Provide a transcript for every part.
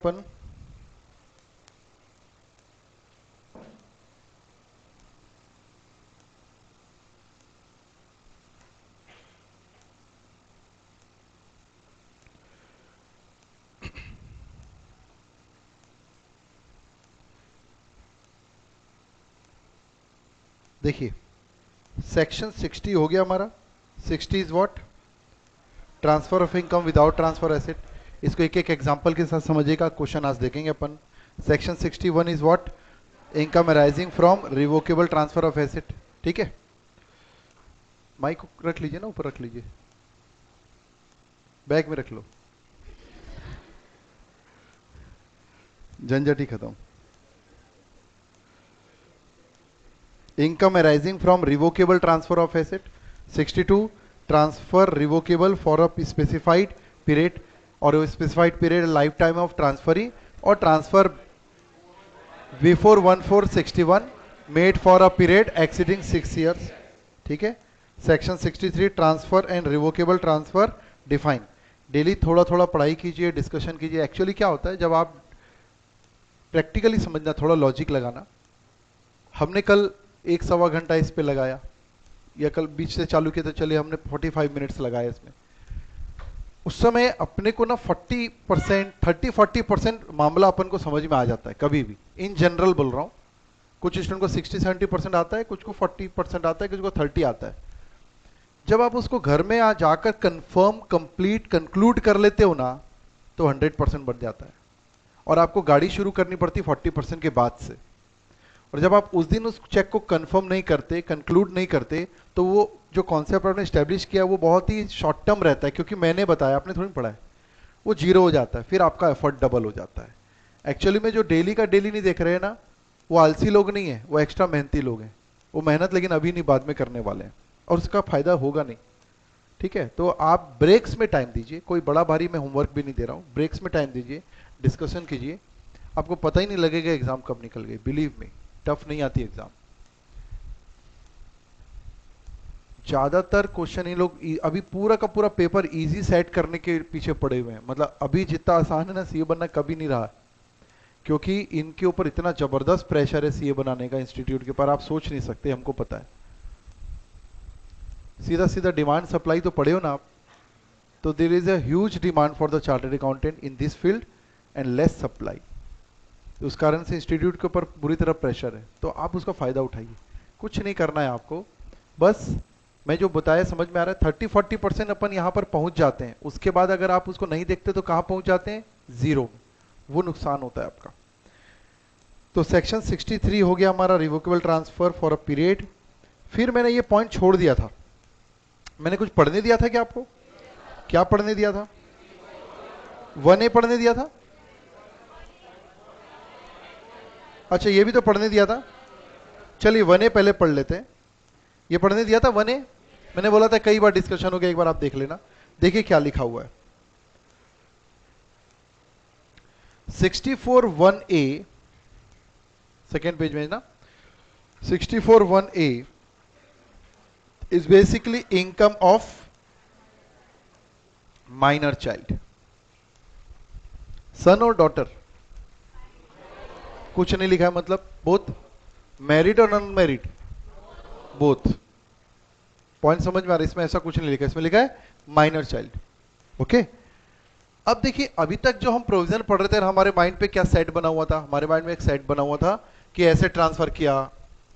अपन देखिए सेक्शन 60 हो गया हमारा। 60 is what? Transfer of income without transfer asset. इसको एक एक एग्जांपल के साथ समझिएगा, क्वेश्चन आज देखेंगे अपन। Section 61 is what? Income arising from revocable transfer of asset. ठीक है, माइक रख लीजिए ना, ऊपर रख लीजिए, बैग में रख लो, झंझट ही खत्म। Income arising from revocable transfer of asset. 62 transfer revocable for a specified period और specified period life time of transferee और transfer before 1461 made for a period exceeding 6 years. ठीक है। Section 63 transfer and revocable transfer define. Daily थोड़ा थोड़ा पढ़ाई कीजिए, discussion कीजिए। Actually क्या होता है, जब आप प्रैक्टिकली समझना, थोड़ा लॉजिक लगाना। हमने कल 1-1.25 घंटा इस पे लगाया, या कल बीच से चालू किया तो चलिए हमने 45 मिनट्स लगाए इसमें। उस समय अपने को ना 40% 30-40% मामला अपन को समझ में आ जाता है कभी भी। इन जनरल बोल रहा हूँ, कुछ स्टूडेंट को 60-70% आता है, कुछ को 40% आता है, कुछ को 30 आता है। जब आप उसको घर में आ जाकर कंफर्म कंप्लीट कंक्लूड कर लेते हो ना, तो 100% बढ़ जाता है। और आपको गाड़ी शुरू करनी पड़ती 40% के बाद से। और जब आप उस दिन उस चेक को कंफर्म नहीं करते, कंक्लूड नहीं करते, तो वो जो कॉन्सेप्ट आपने स्टैब्लिश किया वो बहुत ही शॉर्ट टर्म रहता है, क्योंकि मैंने बताया, आपने थोड़ी पढ़ा है। वो जीरो हो जाता है, फिर आपका एफर्ट डबल हो जाता है। एक्चुअली में जो डेली का डेली नहीं देख रहे हैं ना, वो आलसी लोग नहीं है, वो एक्स्ट्रा मेहनती लोग हैं। वो मेहनत लेकिन अभी नहीं, बाद में करने वाले हैं, और उसका फायदा होगा नहीं। ठीक है, तो आप ब्रेक्स में टाइम दीजिए। कोई बड़ा भारी मैं होमवर्क भी नहीं दे रहा हूँ, ब्रेक्स में टाइम दीजिए, डिस्कशन कीजिए। आपको पता ही नहीं लगेगा एग्जाम कब निकल गई। बिलीव मी, टफ नहीं आती एग्जाम। ज्यादातर क्वेश्चन ये लोग अभी पूरा का पूरा पेपर इजी सेट करने के पीछे पड़े हुए हैं। मतलब अभी जितना आसान है ना सीए बनना, कभी नहीं रहा, क्योंकि इनके ऊपर इतना जबरदस्त प्रेशर है सीए बनाने का इंस्टीट्यूट के ऊपर, आप सोच नहीं सकते, हमको पता है। सीधा सीधा डिमांड सप्लाई तो पढ़े हो ना आप, तो there is a huge demand for the chartered accountant in this field and less supply. उस कारण से इंस्टीट्यूट के ऊपर बुरी तरह प्रेशर है, तो आप उसका फायदा उठाइए। कुछ नहीं करना है आपको, बस मैं जो बताया समझ में आ रहा है। 30-40% अपन यहां पर पहुंच जाते हैं, उसके बाद अगर आप उसको नहीं देखते तो कहां पहुंच जाते हैं? जीरो में। वो नुकसान होता है आपका। तो सेक्शन 63 हो गया हमारा, revocable transfer for a period. फिर मैंने ये पॉइंट छोड़ दिया था। मैंने कुछ पढ़ने दिया था क्या आपको? क्या पढ़ने दिया था? 1A पढ़ने दिया था। अच्छा, ये भी तो पढ़ने दिया था। चलिए 1A पहले पढ़ लेते हैं। ये पढ़ने दिया था 1A। मैंने बोला था कई बार डिस्कशन हो गया, एक बार आप देख लेना। देखिए क्या लिखा हुआ है। 64(1)(a), सेकेंड पेज में ना। 64(1)(a is basically income of minor child, son और daughter। कुछ नहीं लिखा है, मतलब बोथ, मैरिड और अनमैरिड, बोथ। पॉइंट समझ में आ रहा है? इसमें ऐसा कुछ नहीं लिखा है, इसमें लिखा है माइनर चाइल्ड। ओके। अब देखिए, अभी तक जो हम प्रोविजन पढ़ रहे थे, हमारे माइंड पे क्या सेट बना हुआ था? हमारे माइंड में एक सेट बना हुआ था कि ऐसे ट्रांसफर किया।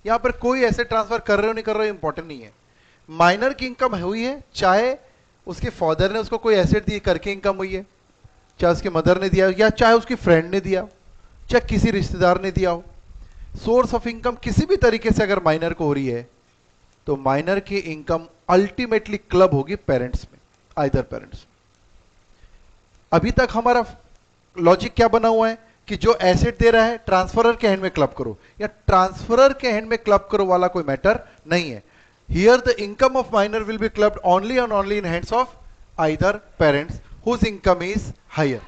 यहां पर कोई ऐसे ट्रांसफर कर रहे हो नहीं कर रहे हो इंपॉर्टेंट नहीं है। माइनर की इनकम हुई है, चाहे उसके फादर ने उसको कोई एसेट दी करके इनकम हुई है, चाहे उसके मदर ने दिया, या चाहे उसकी फ्रेंड ने दिया, चाहे किसी रिश्तेदार ने दिया हो। सोर्स ऑफ इनकम किसी भी तरीके से अगर माइनर को हो रही है, तो माइनर की इनकम अल्टीमेटली क्लब होगी पेरेंट्स में, आइदर पेरेंट्स। अभी तक हमारा लॉजिक क्या बना हुआ है कि जो एसेट दे रहा है ट्रांसफरर के हैंड में क्लब करो, या ट्रांसफरर के हैंड में क्लब करो वाला कोई मैटर नहीं है। Here the income of minor will be clubbed only and only in hands of either parents whose income is higher.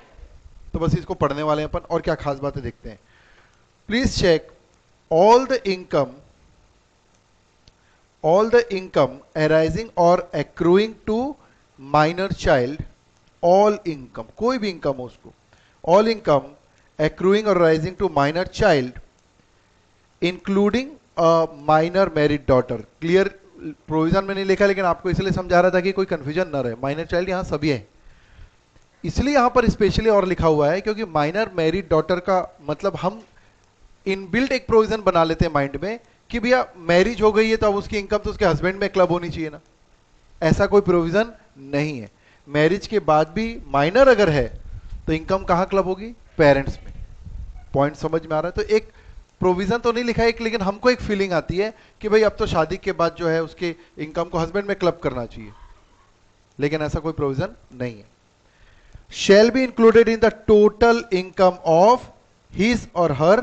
तो बस इसको पढ़ने वाले हैं अपन, और क्या खास बातें देखते हैं। Please check all the income arising or accruing to minor child, all income, कोई भी इनकम हो उसको, all income accruing or rising to minor child including minor married daughter. Clear provision में नहीं लिखा, लेकिन आपको इसलिए समझा रहा था कि कोई कंफ्यूजन न रहे. माइनर चाइल्ड यहां सभी है, इसलिए यहां पर स्पेशली और लिखा हुआ है क्योंकि माइनर मैरिड डॉटर का मतलब हम इनबिल्ट एक प्रोविजन बना लेते हैं माइंड में कि भैया मैरिज हो गई है तो अब उसकी इनकम तो उसके हस्बैंड में क्लब होनी चाहिए ना. ऐसा कोई प्रोविजन नहीं है. मैरिज के बाद भी माइनर अगर है तो इनकम कहां क्लब होगी? पेरेंट्स में. पॉइंट समझ में आ रहा है? तो एक प्रोविजन तो नहीं लिखा है, लेकिन हमको एक फीलिंग आती है कि भाई अब तो शादी के बाद जो है उसके इनकम को हस्बैंड में क्लब करना चाहिए, लेकिन ऐसा कोई प्रोविजन नहीं है. शैल be included in the total income of his और हर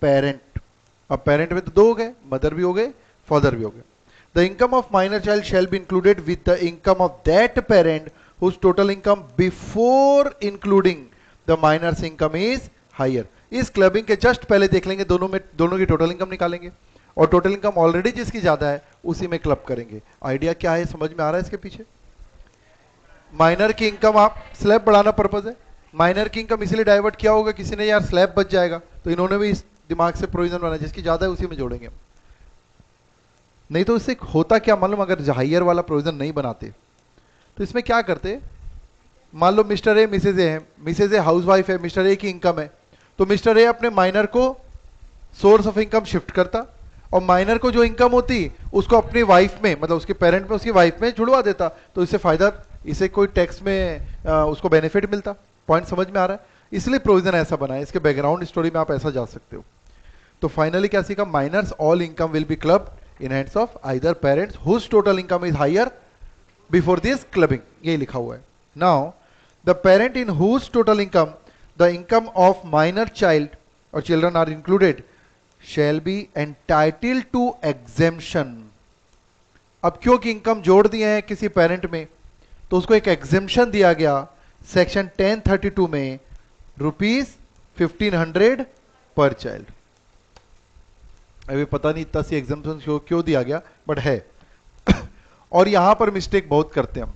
पेरेंट. अब पेरेंट में तो दो हो गए, मदर भी हो गए, फादर भी हो गए. The income of minor child shall be included with the income of that parent whose total income before including the minor's income is higher. इस क्लबिंग के जस्ट पहले देख लेंगे, दोनों की टोटल इनकम निकालेंगे और टोटल इनकम ऑलरेडी जिसकी ज्यादा है उसी में क्लब करेंगे. आइडिया क्या है, समझ में आ रहा है इसके पीछे? माइनर की इनकम आप स्लैब बढ़ाना पर्पज है. माइनर की इनकम इसलिए डाइवर्ट किया होगा किसी ने, यार स्लैब बच जाएगा, तो इन्होंने भी इस दिमाग से प्रोविजन बनाया जिसकी ज्यादा है उसी में जोड़ेंगे. नहीं तो इससे होता क्या मालूम, अगर हाइयर वाला प्रोविजन नहीं बनाते तो इसमें क्या करते, मान लो मिस्टर ए मिसेज ए है, मिसेज ए हाउस वाइफ है, मिस्टर ए की इनकम है, तो मिस्टर ए अपने माइनर को सोर्स ऑफ इनकम शिफ्ट करता और माइनर को जो इनकम होती उसको अपनी वाइफ में, मतलब उसके पेरेंट में, उसकी वाइफ में जुड़वा देता, तो इससे फायदा, इसे कोई टैक्स में उसको बेनिफिट मिलता. पॉइंट समझ में आ रहा है? इसलिए प्रोविजन ऐसा बना है. इसके बैकग्राउंड स्टोरी में आप ऐसा जा सकते हो. तो फाइनली क्या सीखा? Minor's all income will be club in hands of either parents whose total income is higher before this clubbing. ये लिखा हुआ है. Now the parent in whose total income the income of minor child or children are included shall be entitled to exemption. अब क्योंकि income जोड़ दिए हैं किसी पेरेंट में तो उसको एक एग्जेम्पशन दिया गया सेक्शन 1032 में, ₹1500 पर चाइल्ड. अभी पता नहीं इतना सी एग्जेम्पशन क्यों दिया गया, बट है. और यहां पर मिस्टेक बहुत करते हैं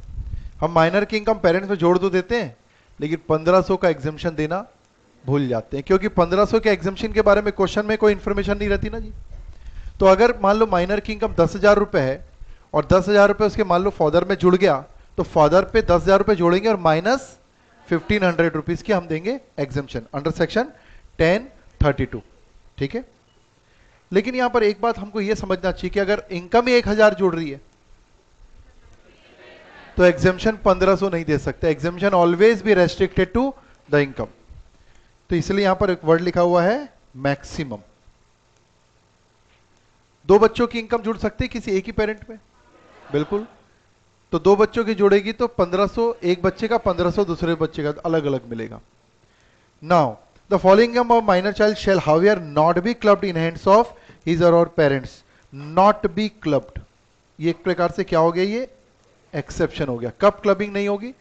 हम माइनर की इनकम पेरेंट्स में जोड़ तो देते हैं, लेकिन 1500 का एग्जेम्पशन देना भूल जाते हैं, क्योंकि 1500 के एग्जेम्पशन के बारे में क्वेश्चन में कोई इंफॉर्मेशन नहीं रहती ना जी. तो अगर मान लो माइनर की इनकम 10,000 रुपए है और 10,000 रुपए उसके मान लो फादर में जुड़ गया, तो फादर पे 10,000 रुपए जोड़ेंगे और माइनस 1500 रुपीज की हम देंगे एग्जेम्पशन अंडर सेक्शन 1032. ठीक है. लेकिन यहां पर एक बात हमको यह समझना चाहिए कि अगर इनकम ही 1000 जुड़ रही है तो एग्जेम्पशन 1500 नहीं दे सकते. Exemption always be restricted to the income. तो इसलिए यहां पर एक वर्ड लिखा हुआ है मैक्सिमम. दो बच्चों की इनकम जुड़ सकती है किसी एक ही पेरेंट में? बिल्कुल. तो दो बच्चों की जुड़ेगी तो 1500 एक बच्चे का, 1500 दूसरे बच्चे का, अलग अलग मिलेगा. Now the following income of minor child shall however not be clubbed in hands of his और पेरेंट्स. नॉट बी क्लब्ड, ये एक प्रकार से क्या हो गया? ये एक्सेप्शन हो गया. कब क्लबिंग नहीं होगी?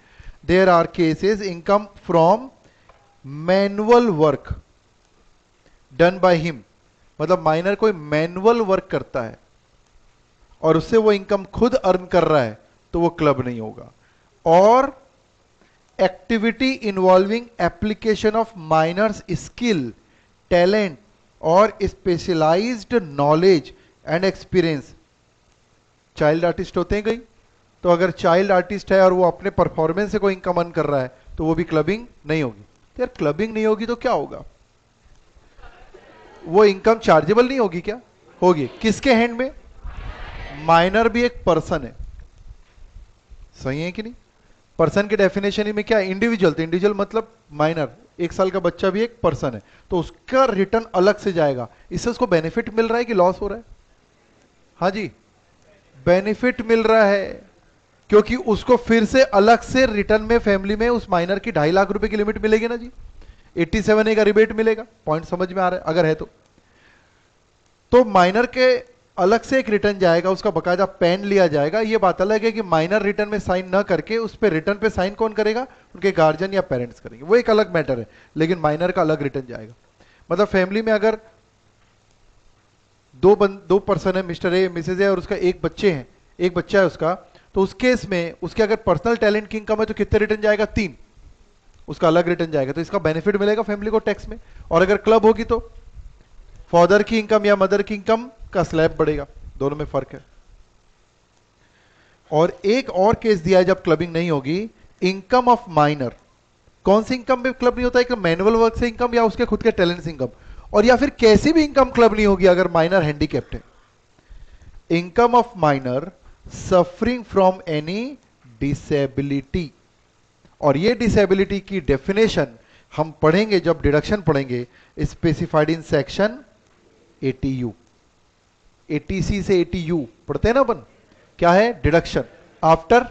There are cases income from manual work done by him, मतलब माइनर कोई मैनुअल वर्क करता है और उससे वो इनकम खुद अर्न कर रहा है तो वो क्लब नहीं होगा. और activity involving application of minors skill, talent और specialised knowledge and experience. Child artist होते हैं कई, तो अगर चाइल्ड आर्टिस्ट है और वो अपने परफॉर्मेंस से कोई इनकम अर्न कर रहा है तो वो भी क्लबिंग नहीं होगी. तो यार क्लबिंग नहीं होगी तो क्या होगा? वो इनकम चार्जेबल नहीं होगी क्या? होगी. किसके हैंड में? माइनर भी एक पर्सन है. सही है कि नहीं? पर्सन के डेफिनेशन में क्या? इंडिविजुअल. तो इंडिविजुअल मतलब माइनर, 1 साल का बच्चा भी एक पर्सन है, तो उसका रिटर्न अलग से जाएगा. इससे उसको बेनिफिट मिल रहा है कि लॉस हो रहा है? हाँ जी, बेनिफिट मिल रहा है, क्योंकि उसको फिर से अलग से रिटर्न में फैमिली में उस माइनर की 2.5 लाख रुपए की लिमिट मिलेगी ना जी. 87A का रिबेट मिलेगा. पॉइंट समझ में आ रहा है? अगर है तो माइनर के अलग से एक रिटर्न जाएगा, उसका बकायदा पेन लिया जाएगा. ये बात अलग है कि माइनर रिटर्न में साइन ना करके उस पर रिटर्न पे साइन कौन करेगा? उनके गार्जियन या पेरेंट्स करेंगे. वो एक अलग मैटर है, लेकिन माइनर का अलग रिटर्न जाएगा. मतलब फैमिली में अगर दो पर्सन है, मिस्टर ए मिसेज ए और उसका एक बच्चा है उसका, तो उस केस में उसके अगर पर्सनल टैलेंट की इनकम है तो कितने रिटर्न जाएगा? 3. उसका अलग रिटर्न जाएगा, तो इसका बेनिफिट मिलेगा फैमिली को टैक्स में। और अगर क्लब होगी तो फादर की इनकम या मदर की इनकम का स्लैब बढ़ेगा, दोनों में फर्क है। और एक और केस दिया है जब क्लबिंग नहीं होगी, इनकम ऑफ माइनर। कौन सी इनकम में क्लब नहीं होता है? कि मैनुअल वर्क से इनकम या उसके खुद के टैलेंट से इनकम, और या फिर कैसी भी इनकम क्लब नहीं होगी अगर माइनर हैंडीकैप्ड है। Income of minor suffering from any disability, और ये डिसेबिलिटी की डेफिनेशन हम पढ़ेंगे जब डिडक्शन पढ़ेंगे, specified in section eighty U. Eighty C से एटीयू पढ़ते हैं ना अपन, क्या है? Deduction after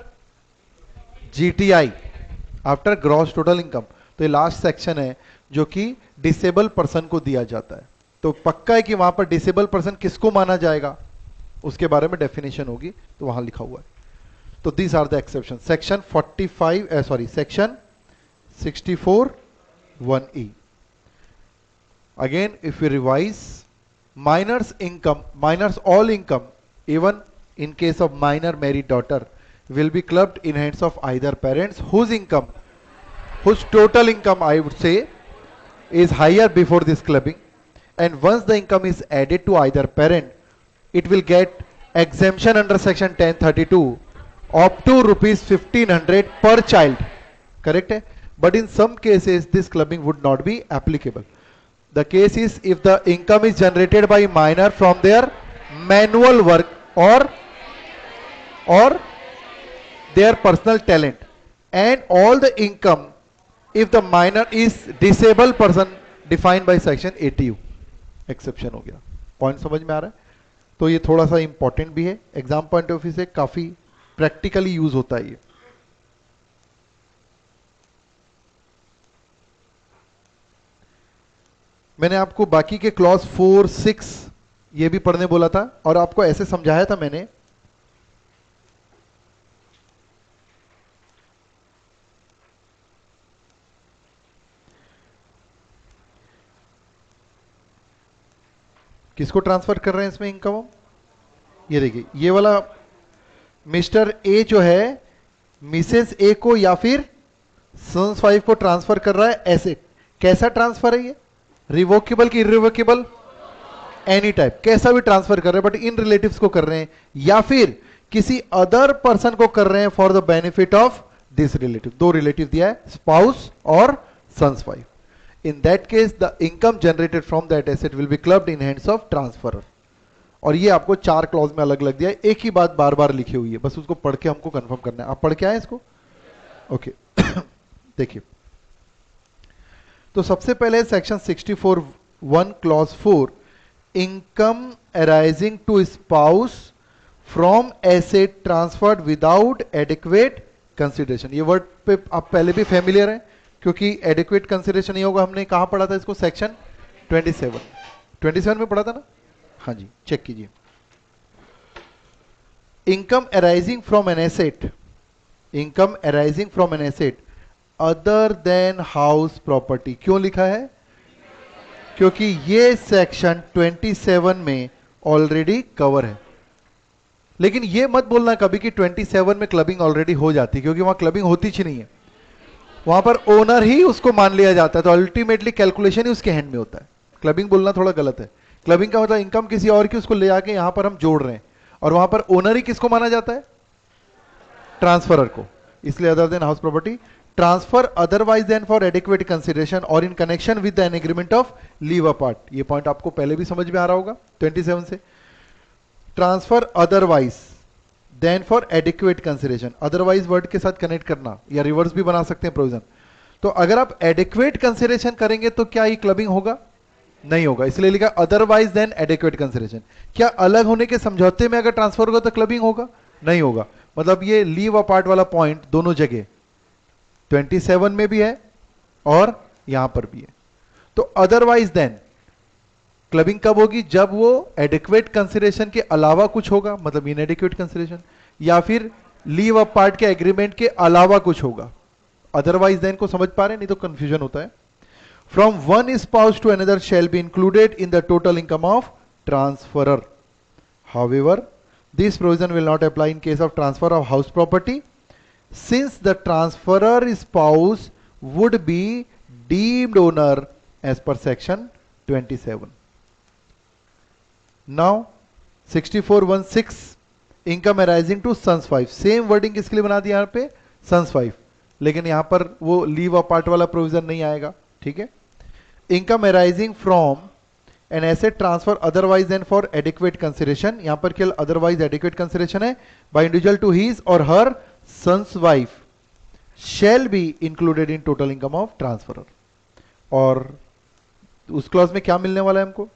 GTI, after gross total income. तो ये लास्ट सेक्शन है जो कि डिसेबल पर्सन को दिया जाता है। तो पक्का है कि वहां पर डिसेबल पर्सन किसको माना जाएगा उसके बारे में डेफिनेशन होगी, तो वहां लिखा हुआ है। तो these are the exception. Section 45 sorry section 64 1E। Again if you revise, minor's income, minor's all income even in case of minor married daughter will be clubbed in hands of either parents whose income, whose total income I would say is higher before this clubbing, and once the income is added to either parent, it will get exemption under section 1032 up to rupees 1500 per child, correct hai? But in some cases this clubbing would not be applicable. The case is if the income is generated by minor from their manual work or their personal talent, and all the income if the minor is disabled person defined by section 80U। Exception हो गया। Point समझ में आ रहा है? तो ये थोड़ा सा इंपॉर्टेंट भी है, एग्जाम पॉइंट ऑफ व्यू से काफी प्रैक्टिकली यूज होता है ये। मैंने आपको बाकी के क्लॉज 4 6 ये भी पढ़ने बोला था, और आपको ऐसे समझाया था मैंने, किसको ट्रांसफर कर रहे हैं इसमें इनकम? ये देखिए, ये वाला मिस्टर ए जो है मिसेस ए को या फिर सन्स वाइफ को ट्रांसफर कर रहा है एसेट। कैसा ट्रांसफर है ये? रिवोकेबल की इररिवोकेबल? एनी टाइप, कैसा भी ट्रांसफर कर रहे हैं, बट इन रिलेटिव्स को कर रहे हैं या फिर किसी अदर पर्सन को कर रहे हैं for the benefit of this relative. दो रिलेटिव दिया है, स्पाउस और son's wife. In that case, the income generated from that asset will be clubbed in hands of transferor। और ये आपको 4 क्लॉज में अलग अलग दिया है, एक ही बात बार बार लिखी हुई है, बस उसको पढ़ के हमको कंफर्म करना है। आप पढ़ के आए इसको? ओके देखिए, तो सबसे पहले section 64 1 clause 4, income arising to spouse from asset transferred without adequate consideration. ये वर्ड पे आप पहले भी फेमिलियर है, क्योंकि एडिक्वेट कंसिडरेशन नहीं होगा। हमने कहां पढ़ा था इसको? सेक्शन 27 में पढ़ा था ना? हाँ जी, चेक कीजिए। Income arising from an asset, income arising from an asset other than house property. क्यों लिखा है? क्योंकि ये सेक्शन 27 में ऑलरेडी कवर है। लेकिन ये मत बोलना कभी कि 27 में क्लबिंग ऑलरेडी हो जाती, क्योंकि वहां क्लबिंग होती ही नहीं है, वहां पर ओनर ही उसको मान लिया जाता है, तो अल्टीमेटली कैलकुलेशन ही उसके हैंड में होता है। क्लबिंग बोलना थोड़ा गलत है। क्लबिंग का मतलब इनकम किसी और की, उसको ले आके यहां पर हम जोड़ रहे हैं, और वहां पर ओनर ही किसको माना जाता है? ट्रांसफरर को। इसलिए other than house property, transfer otherwise than for adequate consideration और in connection with an agreement of live apart. ये पॉइंट आपको पहले भी समझ में आ रहा होगा 27 से। Transfer otherwise than for adequate consideration, otherwise word के साथ कनेक्ट करना, या रिवर्स भी बना सकते हैं प्रोविजन। तो अगर आप एडिक्वेट कंसिडरेशन करेंगे तो क्या ये क्लबिंग होगा? नहीं होगा, इसलिए लिखा अदरवाइज देन एडिक्वेट कंसिडरेशन। क्या अलग होने के समझौते में अगर ट्रांसफर होगा तो क्लबिंग होगा? नहीं होगा। मतलब ये लीव अपार्ट वाला पॉइंट दोनों जगह 27 में भी है और यहां पर भी है। तो अदरवाइज देन क्लबिंग कब होगी? जब वो एडिक्वेट कंसिडरेशन के अलावा कुछ होगा, मतलब इनएडिक्वेट कंसिडरेशन, या फिर लीव अप पार्ट के एग्रीमेंट के अलावा कुछ होगा। अदरवाइज देन को समझ पा रहे हैं? नहीं तो कंफ्यूजन होता है। From one spouse to another shall be included in the total income of transferor. However this provision will not apply in case of transfer of house property, since the transferor spouse would be deemed owner as per section 27. Now 6416 income arising to son's wife, same wording किसके लिए बना दिया यहां पे, sons wife, लेकिन यहां पर वो लीव अपार्ट वाला प्रोविजन नहीं आएगा, ठीक है। Income arising from an asset transfer otherwise than for adequate consideration, यहां पर केवल अदरवाइज एडिक्वेट कंसिडरेशन है, बाय इंडिविजुअल टू हिज और her son's wife shall be included in total income of transferor. और उस क्लॉज में क्या मिलने वाला है हमको,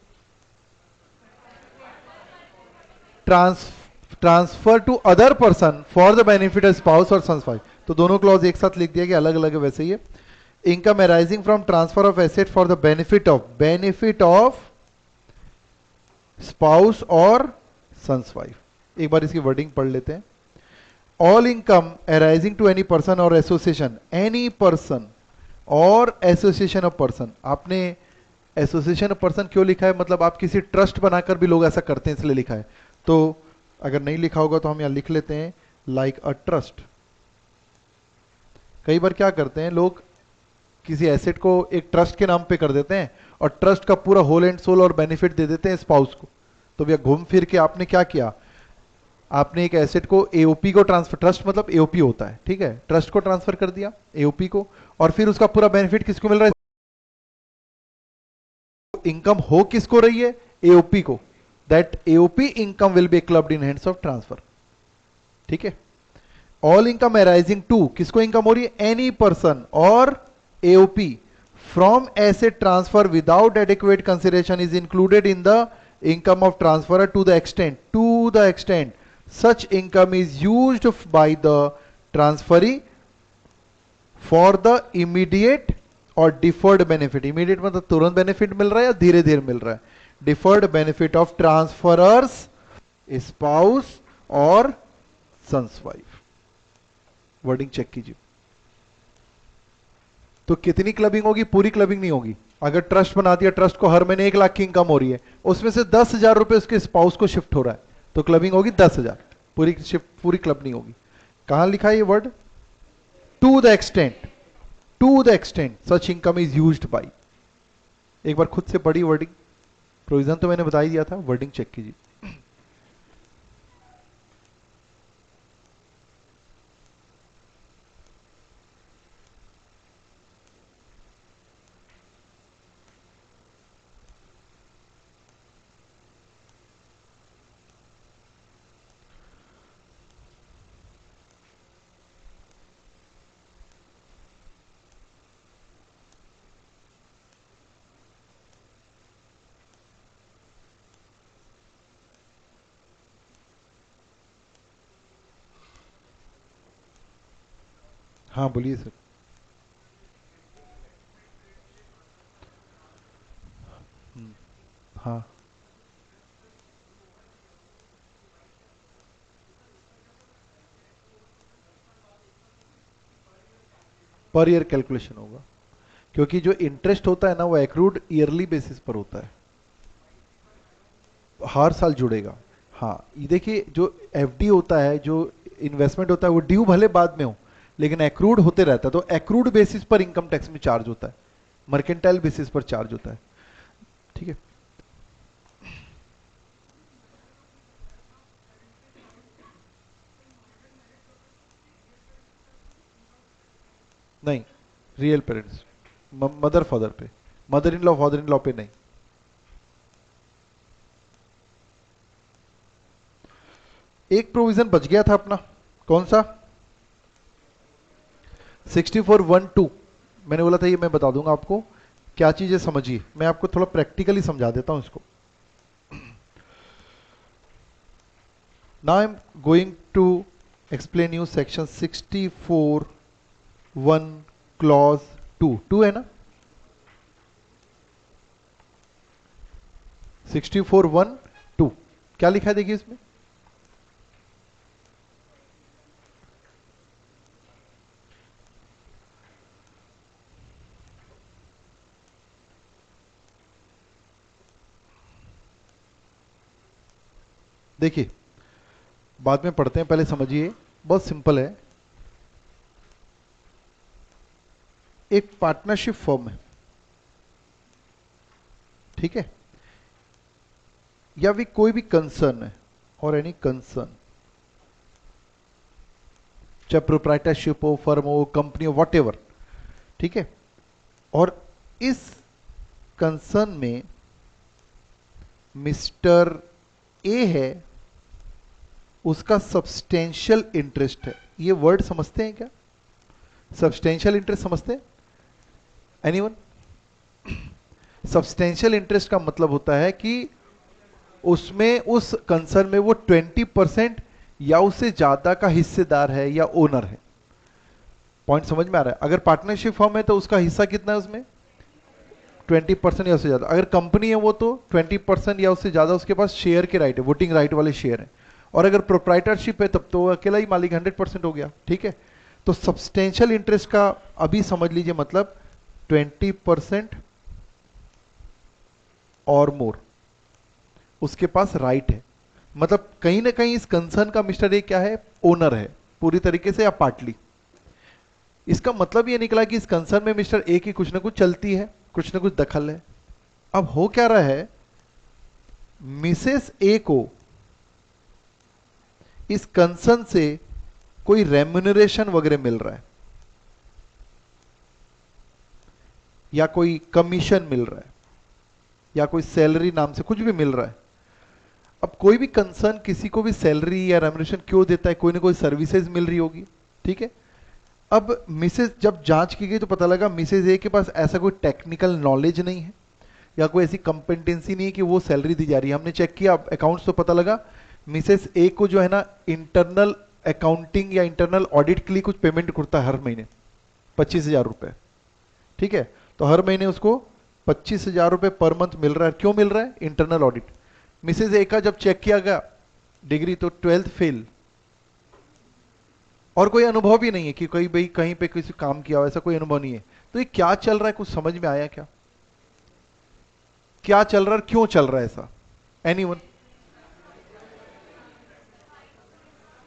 transfer to other person for the benefit of spouse और सन्स वाइफ, तो दोनों क्लॉज एक साथ लिख दिया गया, अलग अलग है वैसे ही है। Income arising from transfer of asset for the benefit of spouse और सन्स वाइफ। एक बार इसकी वर्डिंग पढ़ लेते हैं। All income arising to any person और एसोसिएशन, एनी पर्सन और एसोसिएशन ऑफ पर्सन, आपने एसोसिएशन ऑफ पर्सन क्यों लिखा है, मतलब आप किसी ट्रस्ट बनाकर भी लोग ऐसा करते हैं इसलिए लिखा है, तो अगर नहीं लिखा होगा तो हम यहां लिख लेते हैं लाइक अ ट्रस्ट। कई बार क्या करते हैं लोग, किसी एसेट को एक ट्रस्ट के नाम पे कर देते हैं और ट्रस्ट का पूरा होल एंड सोल और बेनिफिट दे देते हैं स्पाउस को। तो भैया घूम फिर के आपने क्या किया, आपने एक एसेट को एओपी को ट्रांसफर, ट्रस्ट मतलब एओपी होता है, ठीक है, ट्रस्ट को ट्रांसफर कर दिया एओपी को, और फिर उसका पूरा बेनिफिट किसको मिल रहा है, इनकम हो किसको रही है, एओपी को, that AOP income will be clubbed in hands of transfer, ठीक है। ऑल इनकम अराइजिंग टू, किसको इनकम हो रही है, एनी पर्सन और AOP from asset transfer without adequate consideration is included in the income of transferor to the extent such income is used by the transferee for the immediate और deferred benefit, immediate मतलब तुरंत benefit मिल रहा है या धीरे धीरे मिल रहा है, deferred benefit of transferors spouse और sons wife। वर्डिंग चेक कीजिए, तो कितनी क्लबिंग होगी, पूरी क्लबिंग नहीं होगी। अगर ट्रस्ट बना दिया, ट्रस्ट को हर महीने 1 लाख की इनकम हो रही है, उसमें से 10,000 रुपए उसके स्पाउस को शिफ्ट हो रहा है, तो क्लबिंग होगी 10,000, पूरी शिफ्ट, पूरी क्लब नहीं होगी। कहां लिखा है ये word, to the extent such income is used by. एक बार खुद से पढ़ी वर्डिंग, प्रोविजन तो मैंने बता ही दिया था, वर्डिंग चेक कीजिए। हाँ बोलिए सर। हाँ पर ईयर कैलकुलेशन होगा, क्योंकि जो इंटरेस्ट होता है ना वो एक्रूड ईयरली बेसिस पर होता है, हर साल जुड़ेगा। हाँ ये देखिए, जो एफडी होता है, जो इन्वेस्टमेंट होता है, वो ड्यू भले बाद में हो लेकिन एक्रूड होते रहता है, तो एक्रूड बेसिस पर इनकम टैक्स में चार्ज होता है, मर्केंटाइल बेसिस पर चार्ज होता है, ठीक है। नहीं, रियल पेरेंट्स, मदर फादर पे, mother in law father in law पे नहीं। एक प्रोविजन बच गया था अपना, कौन सा, 6412, मैंने बोला था ये मैं बता दूंगा आपको क्या चीजें, समझिए मैं आपको थोड़ा प्रैक्टिकली समझा देता हूं इसको। Now I am going to explain you section 64(1) clause 2 है ना, 64(1)(2) क्या लिखा है देखिए इसमें, देखिए बाद में पढ़ते हैं, पहले समझिए, बहुत सिंपल है। एक पार्टनरशिप फर्म है, ठीक है, या भी कोई भी कंसर्न है और एनी कंसर्न, चाहे प्रोप्राइटरशिप हो, फर्म हो, कंपनी हो, वॉट एवर, ठीक है, और इस कंसर्न में मिस्टर ए है, उसका सब्सटेंशियल इंटरेस्ट है। ये वर्ड समझते हैं क्या? सब्सटेंशियल इंटरेस्ट समझते हैं एनीवन? सब्सटेंशियल इंटरेस्ट का मतलब होता है कि उसमें, उस कंसर्न में वो 20% या उससे ज्यादा का हिस्सेदार है या ओनर है। पॉइंट समझ में आ रहा है? अगर पार्टनरशिप फर्म है तो उसका हिस्सा कितना है उसमें? 20% या उससे ज्यादा। अगर कंपनी है वो तो 20% या उससे ज्यादा उसके पास शेयर के राइट है, वोटिंग राइट वाले शेयर है। और अगर प्रोप्राइटरशिप है तब तो अकेला ही मालिक 100% हो गया, ठीक है। तो सब्सटेंशियल इंटरेस्ट का अभी समझ लीजिए मतलब 20% और मोर उसके पास राइट है। मतलब कहीं ना कहीं इस कंसर्न का मिस्टर ए क्या है? ओनर है, पूरी तरीके से या पार्टली। इसका मतलब ये निकला कि इस कंसर्न में मिस्टर ए की कुछ ना कुछ चलती है, कुछ ना कुछ दखल है। अब हो क्या रहा है, मिसेस ए को इस कंसर्न से कोई रेम्यूनरेशन वगैरह मिल रहा है या कोई कमीशन मिल रहा है या कोई सैलरी नाम से कुछ भी मिल रहा है। अब कोई भी कंसर्न किसी को भी सैलरी या रेम्यूनरेशन क्यों देता है? कोई ना कोई सर्विसेज मिल रही होगी, ठीक है। अब मिसेज, जब जांच की गई तो पता लगा मिसेज ए के पास ऐसा कोई टेक्निकल नॉलेज नहीं है या कोई ऐसी कंपेटेंसी नहीं है कि वो सैलरी दी जा रही है। हमने चेक किया अकाउंट्स तो पता लगा मिसेस ए को जो है ना इंटरनल अकाउंटिंग या इंटरनल ऑडिट के लिए कुछ पेमेंट करता है हर महीने 25,000 रुपए, ठीक है। तो हर महीने उसको 25,000 रुपए पर मंथ मिल रहा है। क्यों मिल रहा है? Internal audit. मिसेज ए का जब चेक किया गया डिग्री तो 12th फेल, और कोई अनुभव भी नहीं है कि कोई भाई कहीं पे किसी काम किया हो, ऐसा कोई अनुभव नहीं है। तो ये क्या चल रहा है, कुछ समझ में आया क्या? क्या चल रहा है, क्यों चल रहा है ऐसा? एनीवन?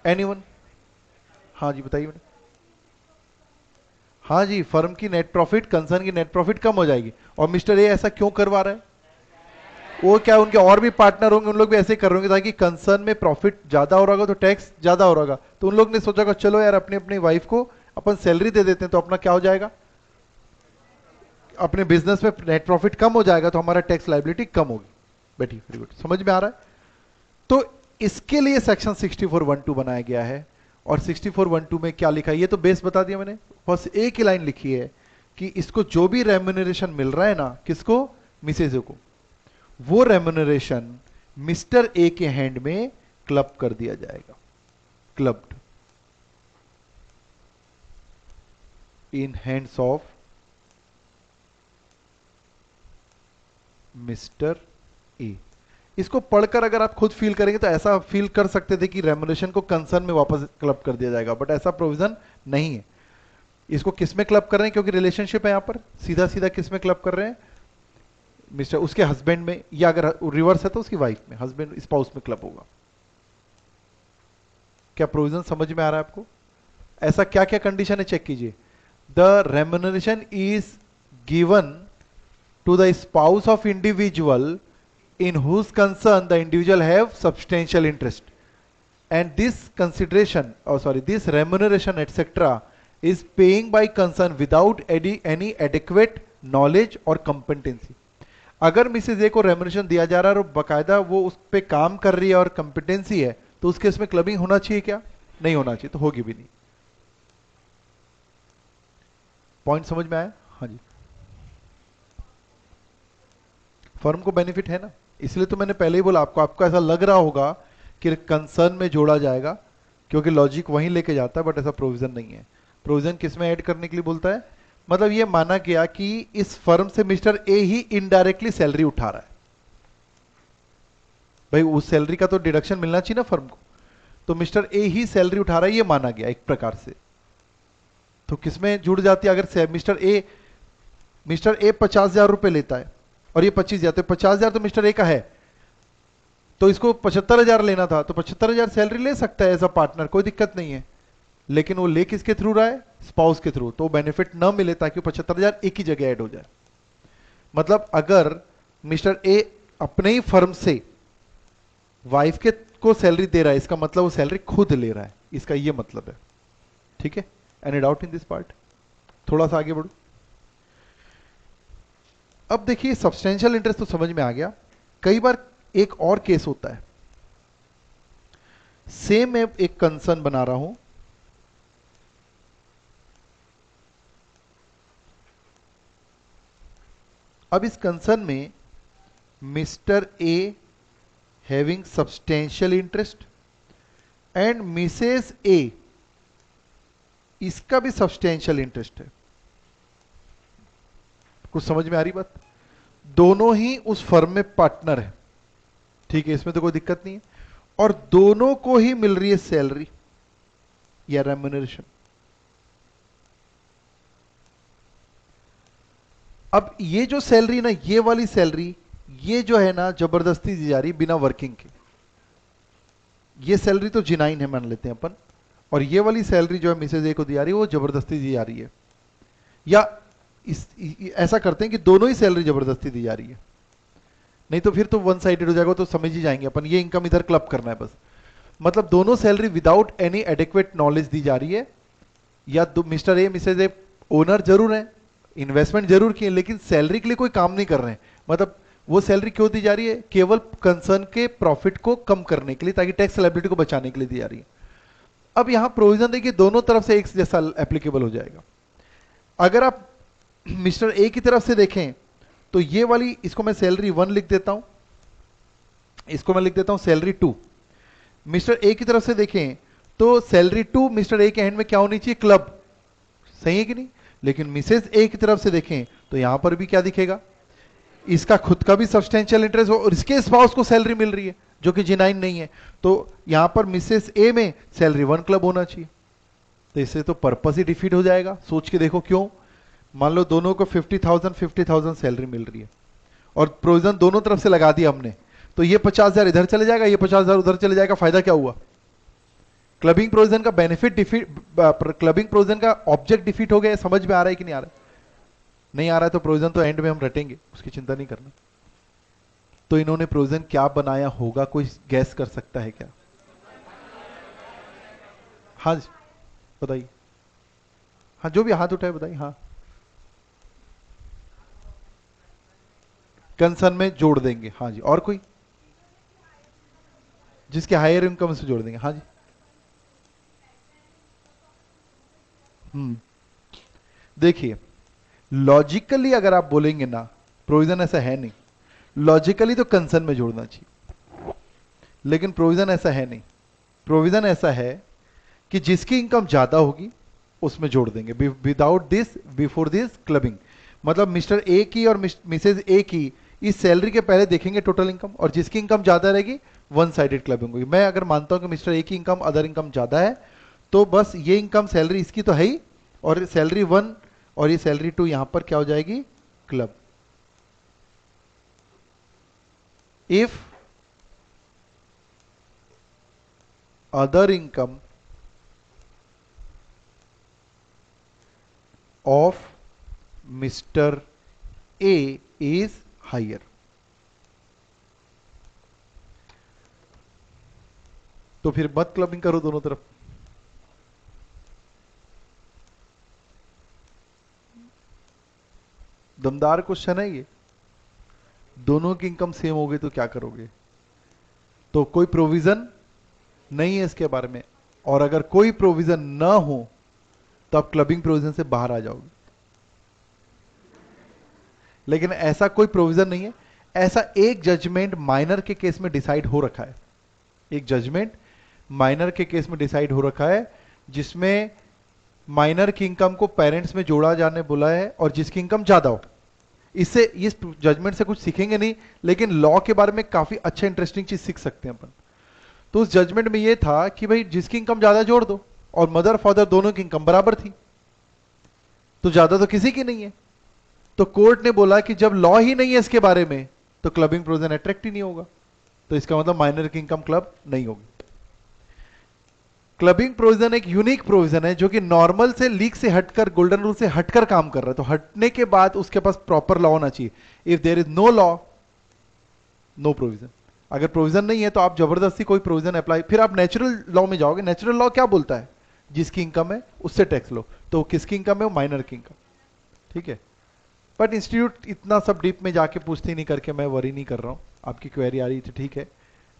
एनीवन? हाँ जी बताइए मैडम। हाँ जी, फर्म की नेट प्रॉफिट, कंसर्न की नेट प्रॉफिट कम हो जाएगी। और मिस्टर ए ऐसा क्यों करवा रहा है? वो क्या, उनके और भी पार्टनर होंगे, उन लोग भी ऐसे कर रहे होंगे ताकि कंसर्न में प्रॉफिट ज्यादा हो रहा होगा तो टैक्स ज्यादा हो रहा होगा। तो उन लोग ने सोचा चलो यार अपनी अपनी वाइफ को अपन सैलरी दे देते हैं तो अपना क्या हो जाएगा, अपने बिजनेस में नेट प्रॉफिट कम हो जाएगा तो हमारा टैक्स लाइबिलिटी कम होगी। बेटी वेरी गुड, समझ में आ रहा है? तो इसके लिए सेक्शन 6412 बनाया गया है। और 6412 में क्या लिखा है ये तो बेस बता दिया मैंने, बस एक ही लाइन लिखी है कि इसको जो भी रेम्यूनरेशन मिल रहा है ना, किसको? मिसेज को, वो रेम्यूनरेशन मिस्टर ए के हैंड में क्लब कर दिया जाएगा। Clubbed in hands of Mr ए। इसको पढ़कर अगर आप खुद फील करेंगे तो ऐसा फील कर सकते थे कि रेम्यूनरेशन को कंसर्न में वापस क्लब कर दिया जाएगा, बट ऐसा प्रोविजन नहीं है। इसको किस में क्लब कर रहे हैं? क्योंकि रिलेशनशिप है यहां पर, सीधा सीधा किस में क्लब कर रहे हैं? मिस्टर उसके हस्बैंड में, या अगर रिवर्स है तो उसकी वाइफ में, हस्बैंड स्पाउस में क्लब होगा। क्या प्रोविजन समझ में आ रहा है आपको? ऐसा क्या क्या कंडीशन है चेक कीजिए। The remuneration is given to the spouse of individual in whose concern the individual have substantial interest, and this consideration, this remuneration etc is paying by concern without any adequate knowledge or competency। अगर Mrs ए को remuneration दिया जा रहा है और बाकायदा वो उस पर काम कर रही है और कंपिटेंसी है तो उसके इसमें क्लबिंग होना चाहिए क्या? नहीं होना चाहिए, तो होगी भी नहीं। पॉइंट समझ में आया? हाँ जी। फर्म को बेनिफिट है ना, इसलिए तो मैंने पहले ही बोला आपको ऐसा लग रहा होगा कि कंसर्न में जोड़ा जाएगा क्योंकि लॉजिक वहीं लेके जाता है, बट ऐसा प्रोविजन नहीं है। प्रोविजन किस में ऐड करने के लिए बोलता है? मतलब ये माना गया कि इस फर्म से mister A he indirectly salary उठा रहा है। भाई उस सैलरी का तो डिडक्शन मिलना चाहिए ना फर्म को, तो मिस्टर ए ही सैलरी उठा रहा है, ये माना गया एक प्रकार से। तो किसमें जुड़ जाती है? अगर मिस्टर ए 50,000 रुपए लेता है और ये 25,000, तो 50,000 तो मिस्टर ए का है, तो इसको 75,000 लेना था, तो 75,000 सैलरी ले सकता है एज अ पार्टनर, कोई दिक्कत नहीं है। लेकिन वो ले किसके थ्रू रहा है, स्पाउस के थ्रू, तो बेनिफिट ना मिले ताकि 75,000 एक ही जगह ऐड हो जाए। मतलब अगर मिस्टर ए अपने ही फर्म से वाइफ के को सैलरी दे रहा है, इसका मतलब वो सैलरी खुद ले रहा है, इसका ये मतलब है। ठीक है, any doubt in this part? थोड़ा सा आगे बढ़ो। अब देखिए सब्सटेंशियल इंटरेस्ट तो समझ में आ गया। कई बार एक और केस होता है, सेम मैं एक कंसर्न बना रहा हूं, अब इस कंसर्न में mister A having substantial interest and missus A, इसका भी सब्सटेंशियल इंटरेस्ट है। कुछ समझ में आ रही बात? दोनों ही उस फर्म में पार्टनर है, ठीक है, इसमें तो कोई दिक्कत नहीं है, और दोनों को ही मिल रही है सैलरी या रेम्यूनरेशन। अब ये जो सैलरी ना, ये वाली सैलरी, ये जो है ना जबरदस्ती दी जा रही बिना वर्किंग के, ये सैलरी तो जिनाइन है मान लेते हैं अपन, और ये वाली सैलरी जो है मिसेज ए को दी जा रही है वो जबरदस्ती दी जा रही है, या ऐसा करते हैं कि दोनों ही सैलरी जबरदस्ती दी जा रही है, नहीं तो फिर तो वन साइडेड हो जाएगा, तो समझ ही जाएंगे अपन, ये इनकम इधर क्लब करना है बस। मतलब दोनों salary without any adequate knowledge दी जा रही है, या mister A missus A owner जरूर है, इन्वेस्टमेंट जरूर किए, लेकिन सैलरी के लिए कोई काम नहीं कर रहे हैं। मतलब वो सैलरी क्यों दी जा रही है, केवल कंसर्न के प्रॉफिट को कम करने के लिए, ताकि टैक्स लायबिलिटी को बचाने के लिए दी जा रही है। अब यहां प्रोविजन देखिए दोनों तरफ से एक जैसा एप्लीकेबल हो जाएगा। अगर आप मिस्टर ए की तरफ से देखें तो ये वाली, इसको मैं सैलरी 1 लिख देता हूं, इसको मैं लिख देता हूं सैलरी 2। मिस्टर ए की तरफ से देखें तो सैलरी 2 मिस्टर ए के हैंड में क्या होनी चाहिए, क्लब, सही है कि नहीं? लेकिन मिसेज ए की तरफ से देखें तो यहां पर भी क्या दिखेगा, इसका खुद का भी सब्सटेंशियल इंटरेस्ट और इसके स्पाउस को सैलरी मिल रही है जो कि जिनाइन नहीं है, तो यहां पर मिसेस ए में सैलरी 1 क्लब होना चाहिए। तो इससे तो पर्पस ही डिफीट हो जाएगा। सोच के देखो क्यों। मान लो दोनों को 50,000 सैलरी मिल रही है और प्रोविजन दोनों तरफ से लगा दिया हमने, तो ये 50,000 इधर चले जाएगा, ये 50,000 उधर चले जाएगा, फायदा क्या हुआ? क्लबिंग प्रोविजन का बेनिफिट डिफीट, क्लबिंग प्रोविजन का ऑब्जेक्ट डिफीट हो गया। समझ में आ रहा है कि नहीं आ रहा है? नहीं आ रहा है तो प्रोविजन तो एंड में हम रटेंगे, उसकी चिंता नहीं करना। तो इन्होंने प्रोविजन क्या बनाया होगा, कोई गैस कर सकता है क्या? हाँ जी बताइए, हाँ जो भी हाथ उठाए बताइए। हाँ, कंसर्न में जोड़ देंगे, हाँ जी। और कोई? जिसके हायर इनकम से जोड़ देंगे, हाँ जी। देखिए लॉजिकली अगर आप बोलेंगे ना, प्रोविजन ऐसा है नहीं, लॉजिकली तो कंसर्न में जोड़ना चाहिए, लेकिन प्रोविजन ऐसा है नहीं। प्रोविजन ऐसा है कि जिसकी इनकम ज्यादा होगी उसमें जोड़ देंगे, without this, before this clubbing. मतलब मिस्टर ए की और मिसेज ए की इस सैलरी के पहले देखेंगे टोटल इनकम, और जिसकी इनकम ज्यादा रहेगी वन साइडेड क्लबिंग होगी। मैं अगर मानता हूं कि मिस्टर ए की इनकम अदर इनकम ज्यादा है, तो बस ये इनकम सैलरी इसकी तो है ही, और सैलरी 1 और ये सैलरी 2 यहां पर क्या हो जाएगी, club. If other income of Mr A is higher, तो फिर मत क्लबिंग करो दोनों तरफ। दमदार क्वेश्चन है ये। दोनों की इनकम सेम हो गई तो क्या करोगे? तो कोई प्रोविजन नहीं है इसके बारे में, और अगर कोई प्रोविजन ना हो तो आप क्लबिंग प्रोविजन से बाहर आ जाओगे। लेकिन ऐसा कोई प्रोविजन नहीं है। ऐसा एक जजमेंट माइनर के केस में डिसाइड हो रखा है, एक जजमेंट माइनर के केस में डिसाइड हो रखा है, जिसमें माइनर की इनकम को पेरेंट्स में जोड़ा जाने बोला है, और जिसकी इनकम ज्यादा हो। इससे, इस जजमेंट से कुछ सीखेंगे नहीं, लेकिन लॉ के बारे में काफी अच्छा इंटरेस्टिंग चीज सीख सकते हैं अपन। तो उस जजमेंट में यह था कि भाई जिसकी इनकम ज्यादा जोड़ दो, और मदर फादर दोनों की इनकम बराबर थी, तो ज्यादा तो किसी की नहीं है। तो कोर्ट ने बोला कि जब लॉ ही नहीं है इसके बारे में, तो क्लबिंग प्रोविजन अट्रैक्ट ही नहीं होगा, तो इसका मतलब माइनर की इनकम क्लब नहीं होगी। क्लबिंग प्रोविजन एक यूनिक प्रोविजन है जो कि नॉर्मल से लीक से हटकर, गोल्डन रूल से हटकर काम कर रहा है। तो हटने के बाद उसके पास प्रॉपर लॉ होना चाहिए। If there is no law, no provision. अगर प्रोविजन नहीं है तो आप जबरदस्ती कोई प्रोविजन अप्लाई, फिर आप नेचुरल लॉ में जाओगे। नेचुरल लॉ क्या बोलता है? जिसकी इनकम है उससे टैक्स लो। तो किसकी इनकम है? वो माइनर की इनकम। ठीक है, बट इंस्टीट्यूट इतना सब डीप में जाके पूछती नहीं करके मैं वरी नहीं कर रहा हूं। आपकी क्वेरी आ रही थी, ठीक है,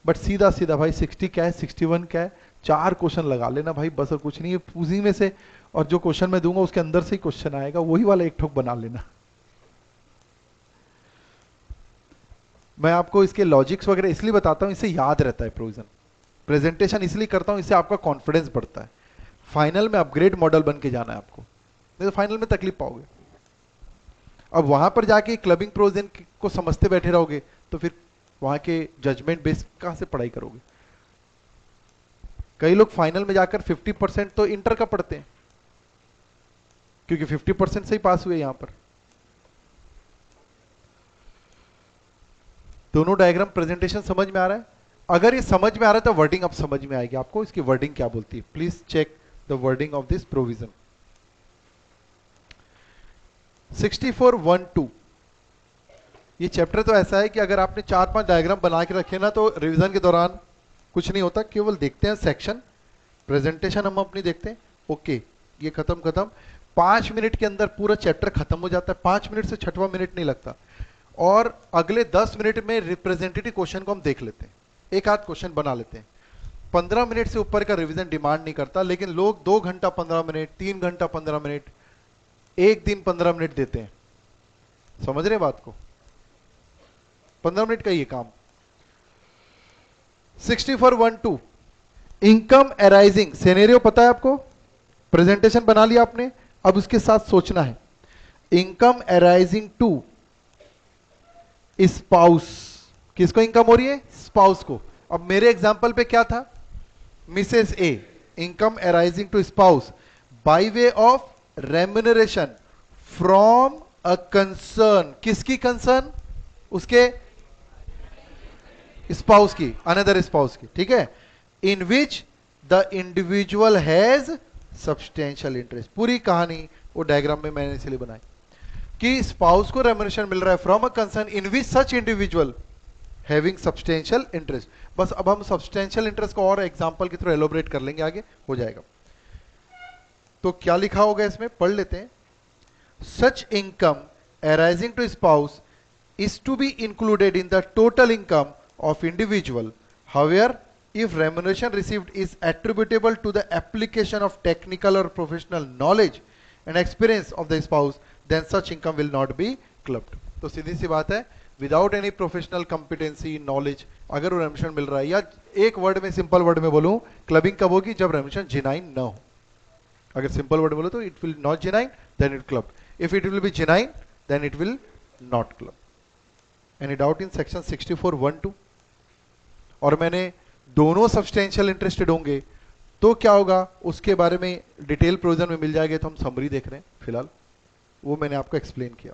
बट सीधा सीधा भाई 60 क्या है, 61 क्या है, 4 क्वेश्चन लगा लेना भाई, बस और कुछ नहीं है। उसी में से, और जो क्वेश्चन मैं दूंगा उसके अंदर से ही क्वेश्चन आएगा, वही वाला एक ठोक बना लेना। मैं आपको इसके लॉजिक्स वगैरह इसलिए बताता हूं, इससे याद रहता है प्रोविजन। प्रेजेंटेशन इसलिए करता हूं, इससे आपका कॉन्फिडेंस बढ़ता है। फाइनल में अपग्रेड मॉडल बन के जाना है आपको, नहीं तो फाइनल में तकलीफ पाओगे। अब वहां पर जाके क्लबिंग प्रोविजन को समझते बैठे रहोगे तो फिर वहां के जजमेंट बेस कहां से पढ़ाई करोगे? कई लोग फाइनल में जाकर 50% तो इंटर का पढ़ते हैं, क्योंकि 50% से ही पास हुए। यहां पर दोनों डायग्राम प्रेजेंटेशन समझ में आ रहा है? अगर ये समझ में आ रहा है तो वर्डिंग अब समझ में आएगी आपको। इसकी वर्डिंग क्या बोलती है, please check the wording of this provision. 64(1)(2) ये चैप्टर तो ऐसा है कि अगर आपने 4-5 डायग्राम बना के रखे ना तो रिवीजन के दौरान कुछ नहीं होता, केवल देखते हैं सेक्शन, प्रेजेंटेशन हम अपनी देखते हैं, ओके ये खत्म खत्म। 5 मिनट के अंदर पूरा चैप्टर खत्म हो जाता है। 5 मिनट से 6वां मिनट नहीं लगता। और अगले 10 मिनट में रिप्रेजेंटेटिव क्वेश्चन को हम देख लेते हैं, एक आध क्वेश्चन बना लेते हैं। 15 मिनट से ऊपर का रिवीजन डिमांड नहीं करता, लेकिन लोग 2 घंटा 15 मिनट, 3 घंटा 15 मिनट, एक दिन 15 मिनट देते हैं। समझ रहे बात को? 15 मिनट का ये काम। 64(1)(2) इनकम अराइजिंग सिनेरियो पता है आपको? प्रेजेंटेशन बना लिया आपने, अब उसके साथ सोचना है। इनकम अराइजिंग टू स्पाउस, किसको इनकम हो रही है? स्पाउस को। अब मेरे एग्जांपल पे क्या था? Missus A, income arising to spouse by way of remuneration from a concern. किसकी कंसर्न? उसके स्पाउस की, अनदर स्पाउस की, ठीक है। In which the individual has substantial interest. पूरी कहानी वो डायग्राम में मैंने इसलिए बनाई कि स्पाउस को रेम्युनरेशन मिल रहा है from a concern in which such individual having substantial interest. बस अब हम सब्सटेंशियल इंटरेस्ट को और एग्जांपल के थ्रू एलोबरेट कर लेंगे, आगे हो जाएगा। तो क्या लिखा होगा इसमें, पढ़ लेते हैं। Such income arising to spouse is to be included in the total income of individual. However, if remuneration received is attributable to the application of technical or professional knowledge and experience of the spouse, then such income will not be clubbed. तो सीधी सी बात है, without any professional competency knowledge अगर remuneration मिल रहा है, या एक word में, simple word में बोलूं, क्लबिंग कब होगी? जब रेमुनेशन जेन्युइन ना हो। अगर सिंपल वर्ड बोलो तो it will not genuine, then it club. If it will be genuine, then it will not club. Any doubt in section 64(1)(2)? और मैंने दोनों सब्सटेंशियल इंटरेस्टेड होंगे तो क्या होगा उसके बारे में डिटेल प्रोविजन में मिल जाएगा। तो हम समरी देख रहे हैं फिलहाल, वो मैंने आपको एक्सप्लेन किया।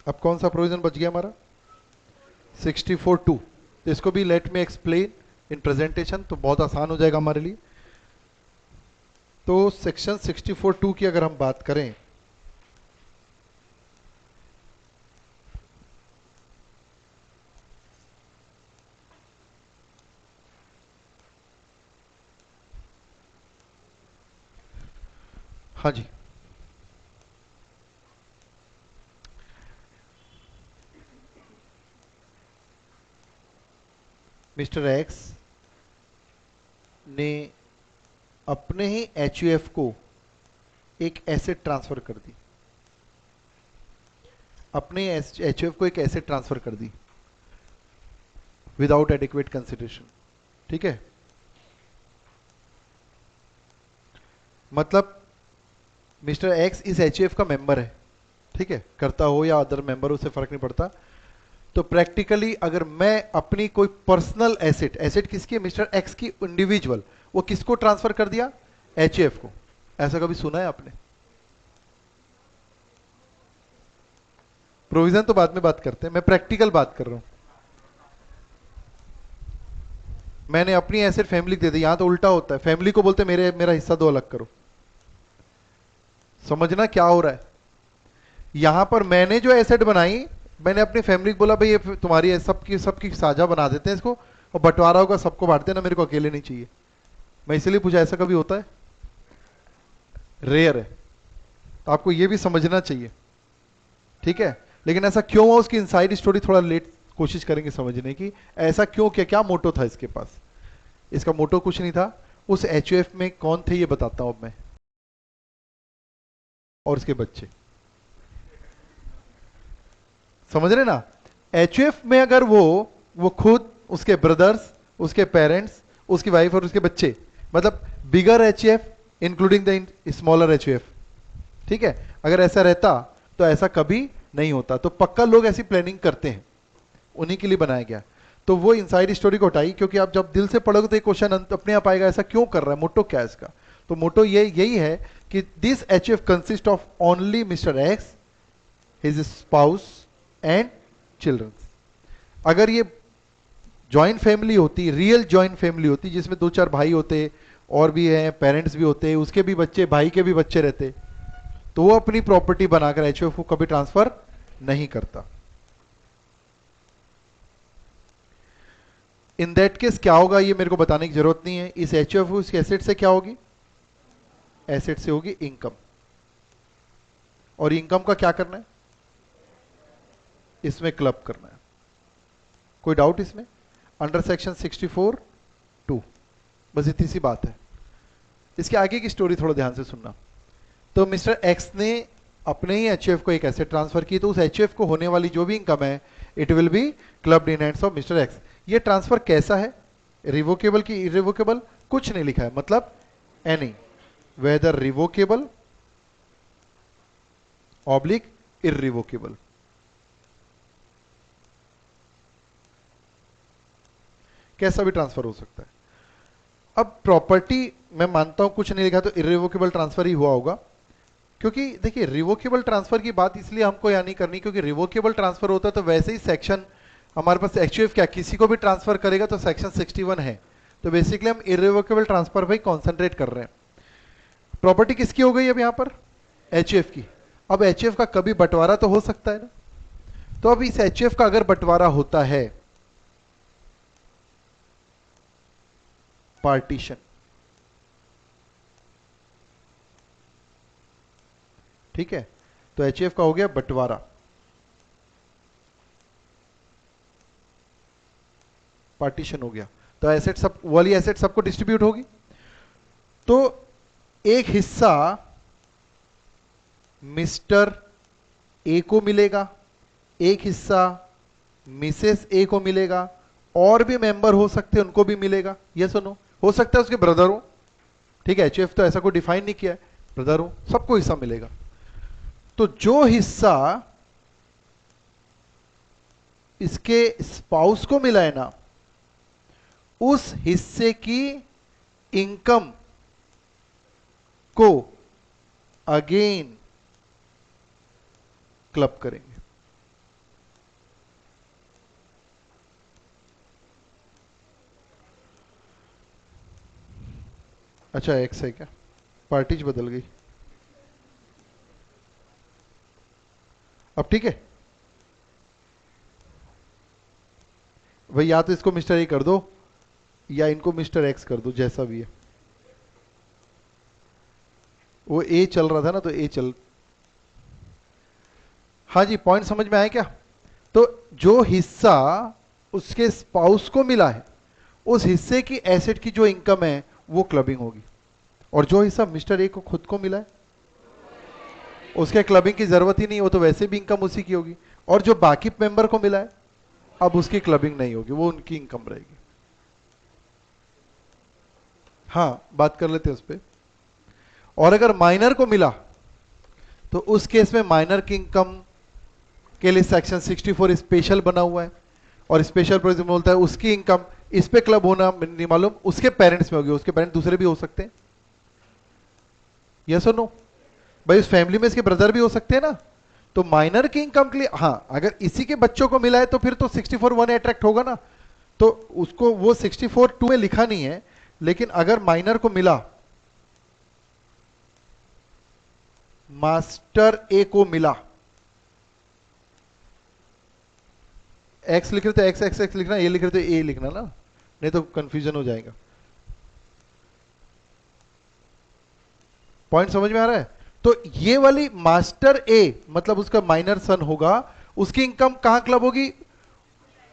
अब कौन सा प्रोविजन बच गया हमारा? 64(2). तो इसको भी let me explain in presentation, तो बहुत आसान हो जाएगा हमारे लिए। तो सेक्शन 64(2) की अगर हम बात करें, हाँ जी, मिस्टर एक्स ने अपने ही एचयूएफ को एक एसेट ट्रांसफर कर दी, अपने एचयूएफ को एक एसेट ट्रांसफर कर दी विदाउट एडिक्वेट कंसिडरेशन। ठीक है, मतलब मिस्टर एक्स इस एचयूएफ का मेंबर है, ठीक है, करता हो या अदर मेंबर, उससे फर्क नहीं पड़ता। तो प्रैक्टिकली अगर मैं अपनी कोई पर्सनल एसेट, एसेट किसकी है? मिस्टर एक्स की, इंडिविजुअल, वो किसको ट्रांसफर कर दिया? एचयूएफ को। ऐसा कभी सुना है आपने? प्रोविजन तो बाद में बात करते हैं, मैं प्रैक्टिकल बात कर रहा हूं। मैंने अपनी एसेट फैमिली दे दी, यहां तो उल्टा होता है, फैमिली को बोलते मेरा हिस्सा दो, अलग करो। समझना क्या हो रहा है। यहां पर मैंने जो एसेट बनाई, मैंने अपनी फैमिली को बोला भाई ये तुम्हारी है, सबकी सबकी साझा बना देते हैं इसको, और बंटवारा होगा सबको बांट देना, मेरे को अकेले नहीं चाहिए। मैं इसलिए पूछा, ऐसा कभी होता है? रेयर है। तो आपको ये भी समझना चाहिए, ठीक है। लेकिन ऐसा क्यों हुआ, उसकी इनसाइड स्टोरी थोड़ा लेट कोशिश करेंगे समझने की। ऐसा क्यों, क्या क्या मोटो था इसके पास? इसका मोटो कुछ नहीं था। उस एचयूएफ में कौन थे ये बताता हूं अब मैं, और उसके बच्चे। समझ रहे ना? एचयूएफ में अगर वो खुद, उसके ब्रदर्स, उसके पेरेंट्स, उसकी वाइफ और उसके बच्चे, मतलब bigger HUF including the smaller HUF, ठीक है। अगर ऐसा रहता तो ऐसा कभी नहीं होता। तो पक्का लोग ऐसी प्लानिंग करते हैं, उन्हीं के लिए बनाया गया। तो वो इनसाइड स्टोरी को हटाई, क्योंकि आप जब दिल से पढ़ोगे तो एक क्वेश्चन अपने आप आएगा, ऐसा क्यों कर रहा है, मोटो क्या है इसका। तो मोटो यही है कि this HUF consist of only mister x, his spouse and children. अगर ये जॉइंट फैमिली होती, रियल जॉइंट फैमिली होती, जिसमें 2-4 भाई होते और भी हैं, पेरेंट्स भी होते, उसके भी बच्चे, भाई के भी बच्चे रहते, तो वो अपनी प्रॉपर्टी बनाकर एचयूएफ को कभी ट्रांसफर नहीं करता। इन दैट केस क्या होगा ये मेरे को बताने की जरूरत नहीं है। इस एचयूएफ उसके एसेट से क्या होगी? एसेट से होगी इनकम। और इनकम का क्या करना है? इसमें क्लब करना है। कोई डाउट इसमें? अंडर सेक्शन 64(2) बस इतनी सी बात है। इसके आगे की स्टोरी थोड़ा ध्यान से सुनना। तो मिस्टर एक्स ने अपने ही एचयूएफ को एक एसेट ट्रांसफर की, तो उस एचयूएफ को होने वाली जो भी इनकम है, it will be clubbed in hands of mister x. ये ट्रांसफर कैसा है? रिवोकेबल की इरिवोकेबल? कुछ नहीं लिखा है, मतलब एनी, वेदर रिवोकेबल ऑब्लिक इरिवोकेबल। कैसा भी ट्रांसफर हो सकता है। अब प्रॉपर्टी मैं मानता हूं कुछ नहीं लिखा तो इरिवोकेबल ट्रांसफर ही हुआ होगा, क्योंकि देखिए रिवोकेबल ट्रांसफर की बात इसलिए हमको यहाँ नहीं करनी, क्योंकि रिवोकेबल ट्रांसफर होता है तो वैसे ही सेक्शन हमारे पास एचयूएफ क्या किसी को भी ट्रांसफर करेगा तो सेक्शन 61 है। तो बेसिकली हम इरिवोकेबल ट्रांसफर पे कॉन्सेंट्रेट कर रहे हैं। प्रॉपर्टी किसकी हो गई अब यहां पर? एचयूएफ की। अब एचयूएफ का कभी बंटवारा तो हो सकता है ना। तो अब इस एचयूएफ का अगर बंटवारा होता है, पार्टीशन, ठीक है, तो एचयूएफ का हो गया बंटवारा, पार्टीशन हो गया। तो एसेट सब वाली एसेट सबको डिस्ट्रीब्यूट होगी। तो एक हिस्सा मिस्टर ए को मिलेगा, एक हिस्सा मिसेस ए को मिलेगा, और भी मेंबर हो सकते हैं उनको भी मिलेगा। ये सुनो, हो सकता है उसके ब्रदर हो, ठीक है, एचयूएफ तो ऐसा कोई डिफाइन नहीं किया है, ब्रदर हो, सबको हिस्सा मिलेगा। तो जो हिस्सा इसके स्पाउस को मिला है ना, उस हिस्से की इनकम को अगेन क्लब करेंगे। अच्छा एक्स है क्या? पार्टीज बदल गई अब, ठीक है भाई, या तो इसको मिस्टर ए कर दो या इनको मिस्टर एक्स कर दो, जैसा भी है। वो ए चल रहा था ना, तो ए चल, हाँ जी, पॉइंट समझ में आया क्या? तो जो हिस्सा उसके स्पाउस को मिला है, उस हिस्से की एसेट की जो इनकम है वो क्लबिंग होगी। और जो हिस्सा मिस्टर ए को खुद को मिला है, उसके क्लबिंग की जरूरत ही नहीं, वो तो वैसे भी इनकम उसी की होगी। और जो बाकी मेंबर को मिला है, अब उसकी क्लबिंग नहीं होगी, वो उनकी इनकम रहेगी। हाँ, बात कर लेते हैं उस पर। और अगर माइनर को मिला तो उस केस में माइनर की इनकम के लिए सेक्शन 64 स्पेशल बना हुआ है, और स्पेशल प्रोविजन बोलता है उसकी इनकम इस पे क्लब होना नहीं मालूम, उसके पेरेंट्स में होगी। उसके पेरेंट्स दूसरे भी हो सकते हैं, यस और नो? भाई उस फैमिली में इसके ब्रदर भी हो सकते हैं ना, तो माइनर की इनकम के लिए, हाँ अगर इसी के बच्चों को मिला है तो फिर तो 64(1) अट्रैक्ट होगा ना, तो उसको वो 64(2) में लिखा नहीं है, लेकिन अगर माइनर को मिला, मास्टर ए को मिला, एक्स लिख रहे थे, एक्स एक्स एक्स लिखना, ए लिख रहे थे ए लिखना ना, नहीं तो कंफ्यूजन हो जाएगा। पॉइंट समझ में आ रहा है? तो ये वाली मास्टर ए मतलब उसका माइनर सन होगा, उसकी इनकम कहां क्लब होगी?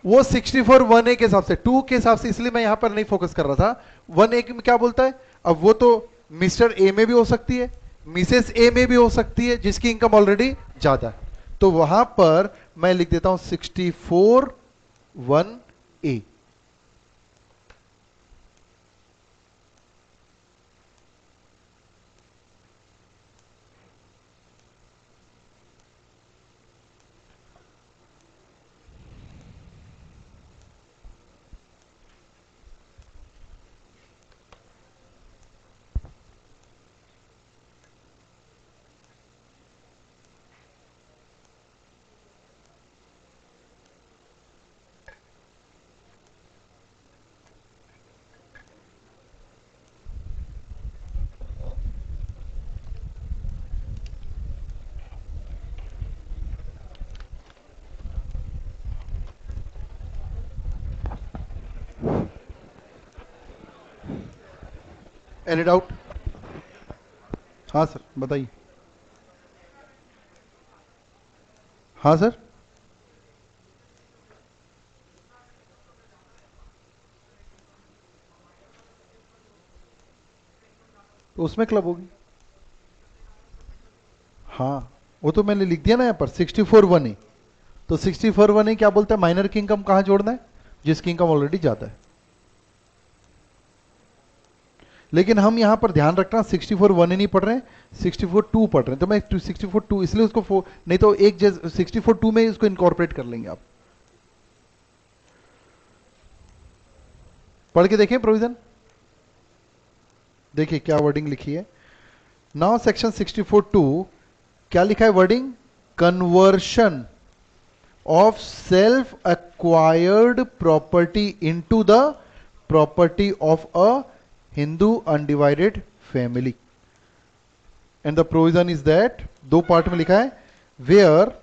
वो 64(1) ए के हिसाब से, 2 के हिसाब से, इसलिए मैं यहां पर नहीं फोकस कर रहा था। 1 ए में क्या बोलता है? अब वो तो मिस्टर ए में भी हो सकती है, मिसेस ए में भी हो सकती है, जिसकी इनकम ऑलरेडी ज्यादा है, तो वहां पर मैं लिख देता हूं 64(1) ए। Any doubt? हाँ सर बताइए। हाँ सर, तो उसमें क्लब होगी। हाँ वो तो मैंने लिख दिया ना यहाँ पर 64(1) ए। तो 64(1) ए क्या बोलता है? माइनर की इनकम कहाँ जोड़ना है? जिसकी इनकम ऑलरेडी ज्यादा है। लेकिन हम यहां पर ध्यान रखना 64(1) ए नहीं पढ़ रहे हैं, 64(2) पढ़ रहे हैं, तो मैं 64(2) इसलिए उसको नहीं तो एक 64(2) में इसको इनकॉर्पोरेट कर लेंगे। आप पढ़ के देखें प्रोविजन, देखिए क्या वर्डिंग लिखी है। नाउ सेक्शन 64(2) क्या लिखा है wording? Conversion of self-acquired property into the property of a Hindu undivided family. And the provision is that, दो पार्ट में लिखा है, where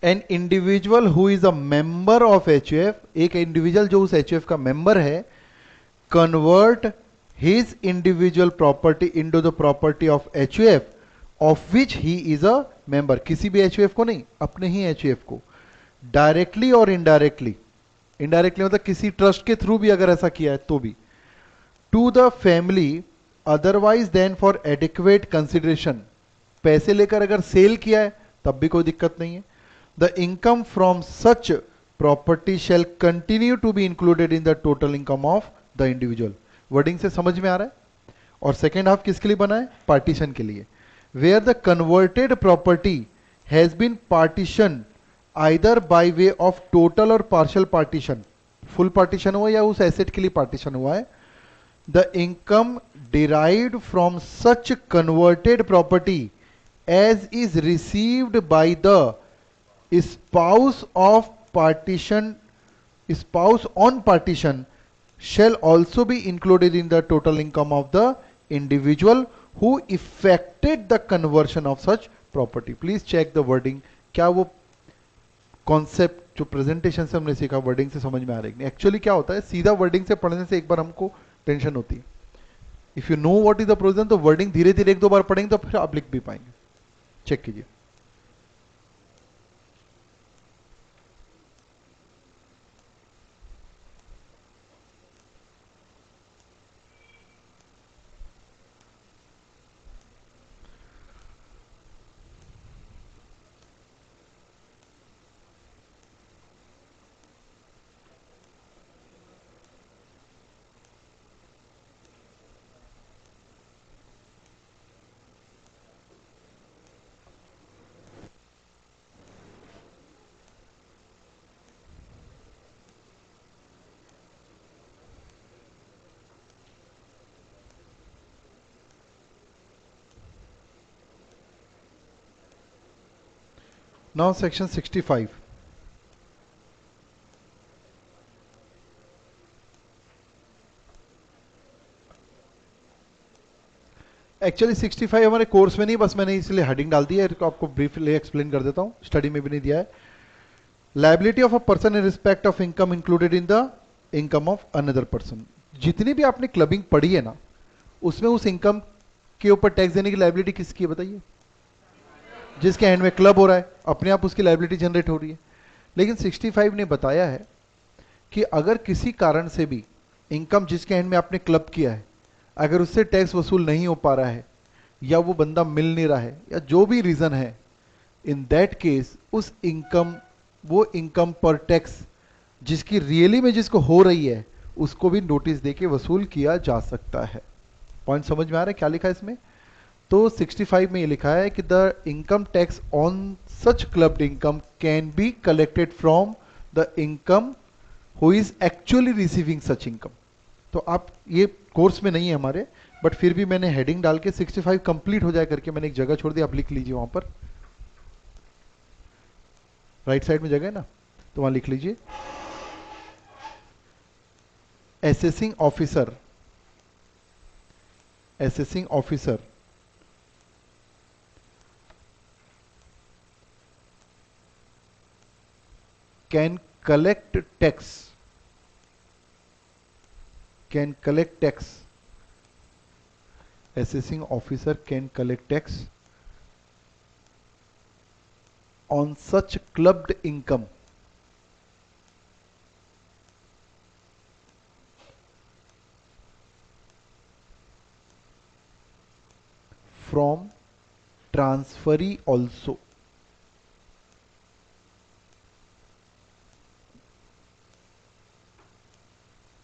an individual who is a member of HUF, एक इंडिविजुअल जो उस HUF का मेंबर है, convert his individual property into the property of HUF of which he is a member, किसी भी HUF को नहीं, अपने ही HUF को, डायरेक्टली और इनडायरेक्टली, इनडायरेक्टली मतलब किसी ट्रस्ट के थ्रू भी अगर ऐसा किया है तो भी, to the family otherwise than for adequate consideration, पैसे लेकर अगर सेल किया है तब भी कोई दिक्कत नहीं है। The income from such property shall continue to be included in the total income of the individual. Wording से समझ में आ रहा है? और सेकेंड हाफ किसके लिए बना है? पार्टीशन के लिए। Where the converted property has been partition either by way of total और पार्शियल पार्टीशन, फुल पार्टीशन हुआ या उस एसेट के लिए पार्टीशन हुआ है, the income derived from such converted property as is received by the spouse of partition, spouse on partition shall also be included in the total income of the individual who effected the conversion of such property. Please check the wording, क्या वो concept जो presentation से हमने सीखा wording से समझ में आ रही है? एक्चुअली क्या होता है, सीधा वर्डिंग से पढ़ने से एक बार हमको टेंशन होती है। If you know what is the provision तो वर्डिंग धीरे धीरे एक दो बार पढ़ेंगे तो फिर आप लिख भी पाएंगे। चेक कीजिए। Now section 65. एक्चुअली 65 हमारे कोर्स में नहीं, बस मैंने इसलिए हेडिंग डाल दी है, आपको ब्रीफली एक्सप्लेन कर देता हूँ, स्टडी में भी नहीं दिया है. Liability of a person in respect of income included in the income of another person. जितनी भी आपने क्लबिंग पढ़ी है ना, उसमें उस इनकम के ऊपर टैक्स देने की लायबिलिटी किसकी है बताइए? जिसके हैंड में क्लब हो रहा है, अपने आप उसकी लायबिलिटी जनरेट हो रही है. लेकिन 65 ने बताया है कि अगर किसी कारण से भी इनकम जिसके हैंड में आपने क्लब किया है, अगर उससे टैक्स वसूल नहीं हो पा रहा है, या वो बंदा मिल नहीं रहा है, या जो भी रीजन है, इन दैट केस उस इनकम, वो इनकम पर टैक्स जिसकी रियली में जिसको हो रही है, उसको भी नोटिस देके वसूल किया जा सकता है. पॉइंट समझ में आ रहा है क्या लिखा है इसमें? तो 65 में ये लिखा है कि the income tax on such clubbed income can be collected from the income who is actually receiving such income. तो आप, ये कोर्स में नहीं है हमारे, बट फिर भी मैंने हेडिंग डाल के 65 कंप्लीट हो जाए करके मैंने एक जगह छोड़ दी, आप लिख लीजिए वहां पर, राइट साइड में जगह है ना, तो वहां लिख लीजिए. assessing officer, assessing officer can collect tax, can collect tax, assessing officer can collect tax on such clubbed income from transferee also.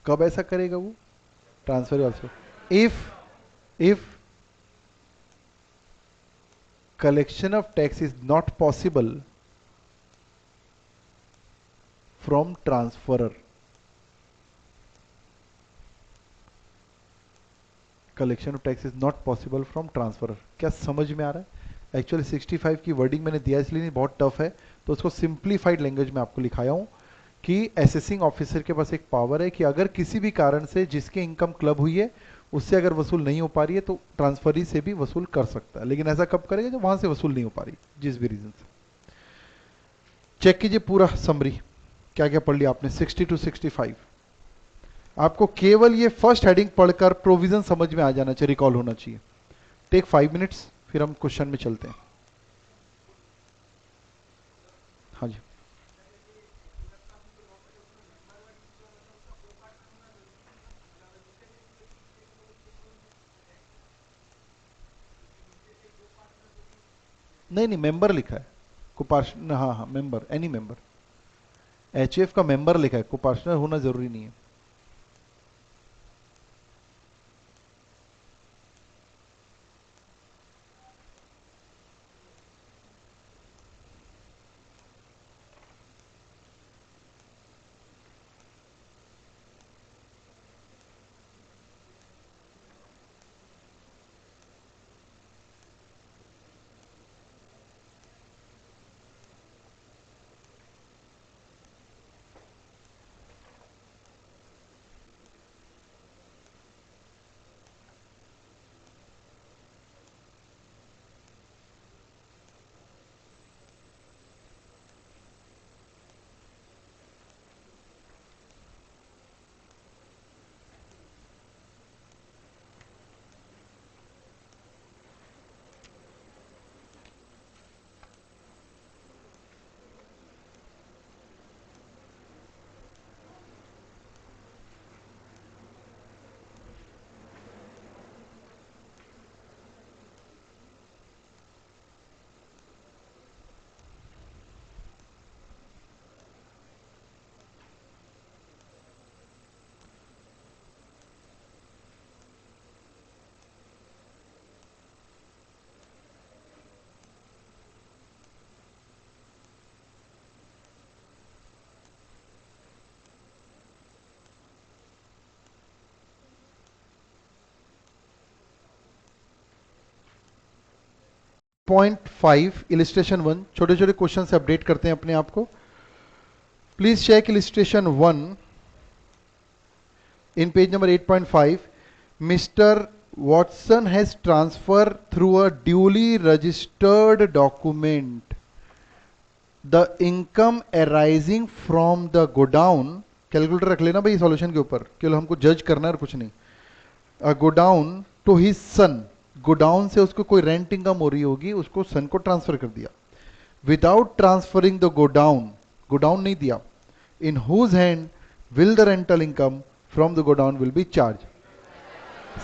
कब ऐसा करेगा वो? Transfer also. If collection of tax is not possible from transferor, collection of tax is not possible from transferor. क्या समझ में आ रहा है? एक्चुअली 65 की वर्डिंग मैंने दिया इसलिए नहीं, बहुत टफ है, तो उसको सिंप्लीफाइड लैंग्वेज में आपको लिखाया हूं कि असेसिंग ऑफिसर के पास एक पावर है कि अगर किसी भी कारण से जिसके इनकम क्लब हुई है, उससे अगर वसूल नहीं हो पा रही है, तो ट्रांसफरी से भी वसूल कर सकता है. लेकिन ऐसा कब करेगा? जब वहां से वसूल नहीं हो पा रही, जिस भी रीजन से. चेक कीजिए पूरा समरी, क्या क्या पढ़ लिया आपने 60 टू 65. आपको केवल ये फर्स्ट हेडिंग पढ़कर प्रोविजन समझ में आ जाना चाहिए, रिकॉल होना चाहिए. टेक 5 मिनट्स, फिर हम क्वेश्चन में चलते हैं. हाँ जी. नहीं नहीं, मेंबर लिखा है. कुपार्शन, हाँ हाँ, मेंबर, एनी मेंबर. एचएफ का मेंबर लिखा है, कुपार्शनर होना जरूरी नहीं है. 8.5 इलिस्ट्रेशन 1, छोटे छोटे क्वेश्चन से अपडेट करते हैं अपने आप को. Please check illustration 1 in page number 8.5. Mr. Watson has transferred through a duly registered document the income arising from the godown. Calculator रख लेना भाई सॉल्यूशन के ऊपर, केवल हमको जज करना है और कुछ नहीं. Godown to his son, godown से उसको कोई रेंट इनकम हो रही होगी, उसको सन को ट्रांसफर कर दिया. Without transferring the godown, godown नहीं दिया. In whose hand will the rental income from the godown will be charged.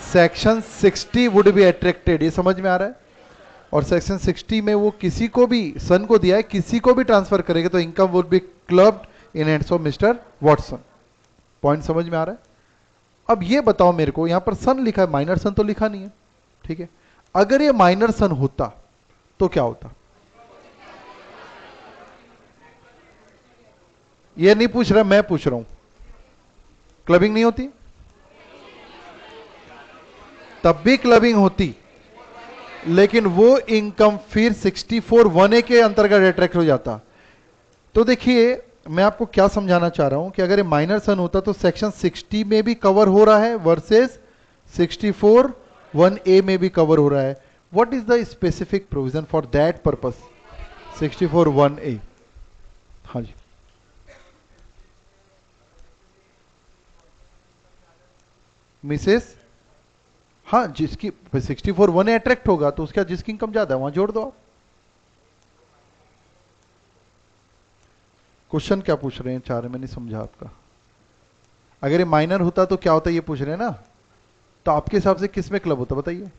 Section 60 would be attracted. ये समझ में आ रहा है. और सेक्शन 60 में वो किसी को भी, सन को दिया है, किसी को भी ट्रांसफर करेगा तो income would be clubbed in hands of mister Watson. Point समझ में आ रहा है. अब ये बताओ मेरे को, यहां पर सन लिखा है, माइनर सन तो लिखा नहीं है. ठीक है, अगर ये माइनर सन होता तो क्या होता? ये नहीं पूछ रहा, मैं पूछ रहा हूं. क्लबिंग नहीं होती? तब भी क्लबिंग होती, लेकिन वो इनकम फिर 64(1)(a) के अंतर्गत अट्रैक्ट हो जाता. तो देखिए मैं आपको क्या समझाना चाह रहा हूं कि अगर ये माइनर सन होता तो सेक्शन 60 में भी कवर हो रहा है वर्सेस 64(1)(a) में भी कवर हो रहा है. What is the specific provision for that purpose? 64(1)(a. हाँ जी, मिसेस, हाँ जिसकी 64(1)(a) अट्रैक्ट होगा तो उसका जिसकी इनकम ज्यादा है वहां जोड़ दो आप. क्वेश्चन क्या पूछ रहे हैं चार, मैं नहीं समझा आपका. अगर ये माइनर होता तो क्या होता ये पूछ रहे हैं ना, तो आपके हिसाब से किस में क्लब होता बताइए?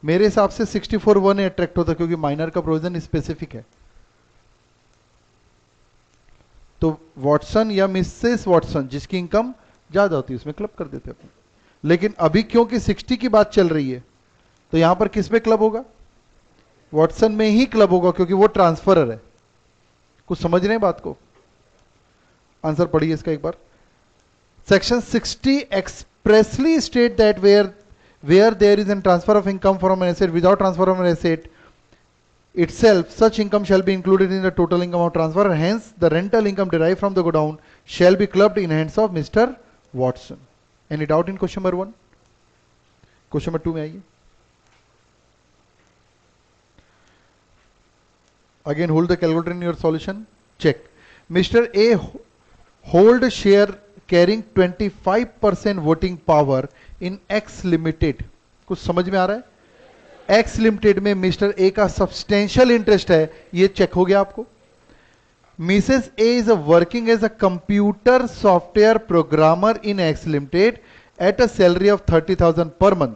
मेरे हिसाब से 64(1)(a) अट्रैक्ट होता, क्योंकि माइनर का प्रोविजन स्पेसिफिक है. तो वॉटसन या मिसेस वॉटसन जिसकी इनकम ज्यादा होती है उसमें क्लब कर देते अपने. लेकिन अभी क्योंकि 60 की बात चल रही है तो यहां पर किस में क्लब होगा? वॉटसन में ही क्लब होगा, क्योंकि वो ट्रांसफरर है. कुछ समझ रहे हैं बात को? आंसर पढ़िए इसका एक बार. Section 60 expressly state that where there is an transfer of income from an asset without transfer of an asset itself, such income shall be included in the total income of transfer. Hence, the rental income derived from the godown shall be clubbed in hands of Mr. Watson. Any doubt in question number 1? Question number 2 में आइए. Again, hold the calculator in your solution. Check. Mr. A hold share carrying 25% voting power in X Limited. कुछ समझ में आ रहा है? X limited में mister A का सब्सटेंशियल इंटरेस्ट है, ये चेक हो गया आपको. Mrs A is working as a computer software programmer in X limited at a salary of 30,000 per month.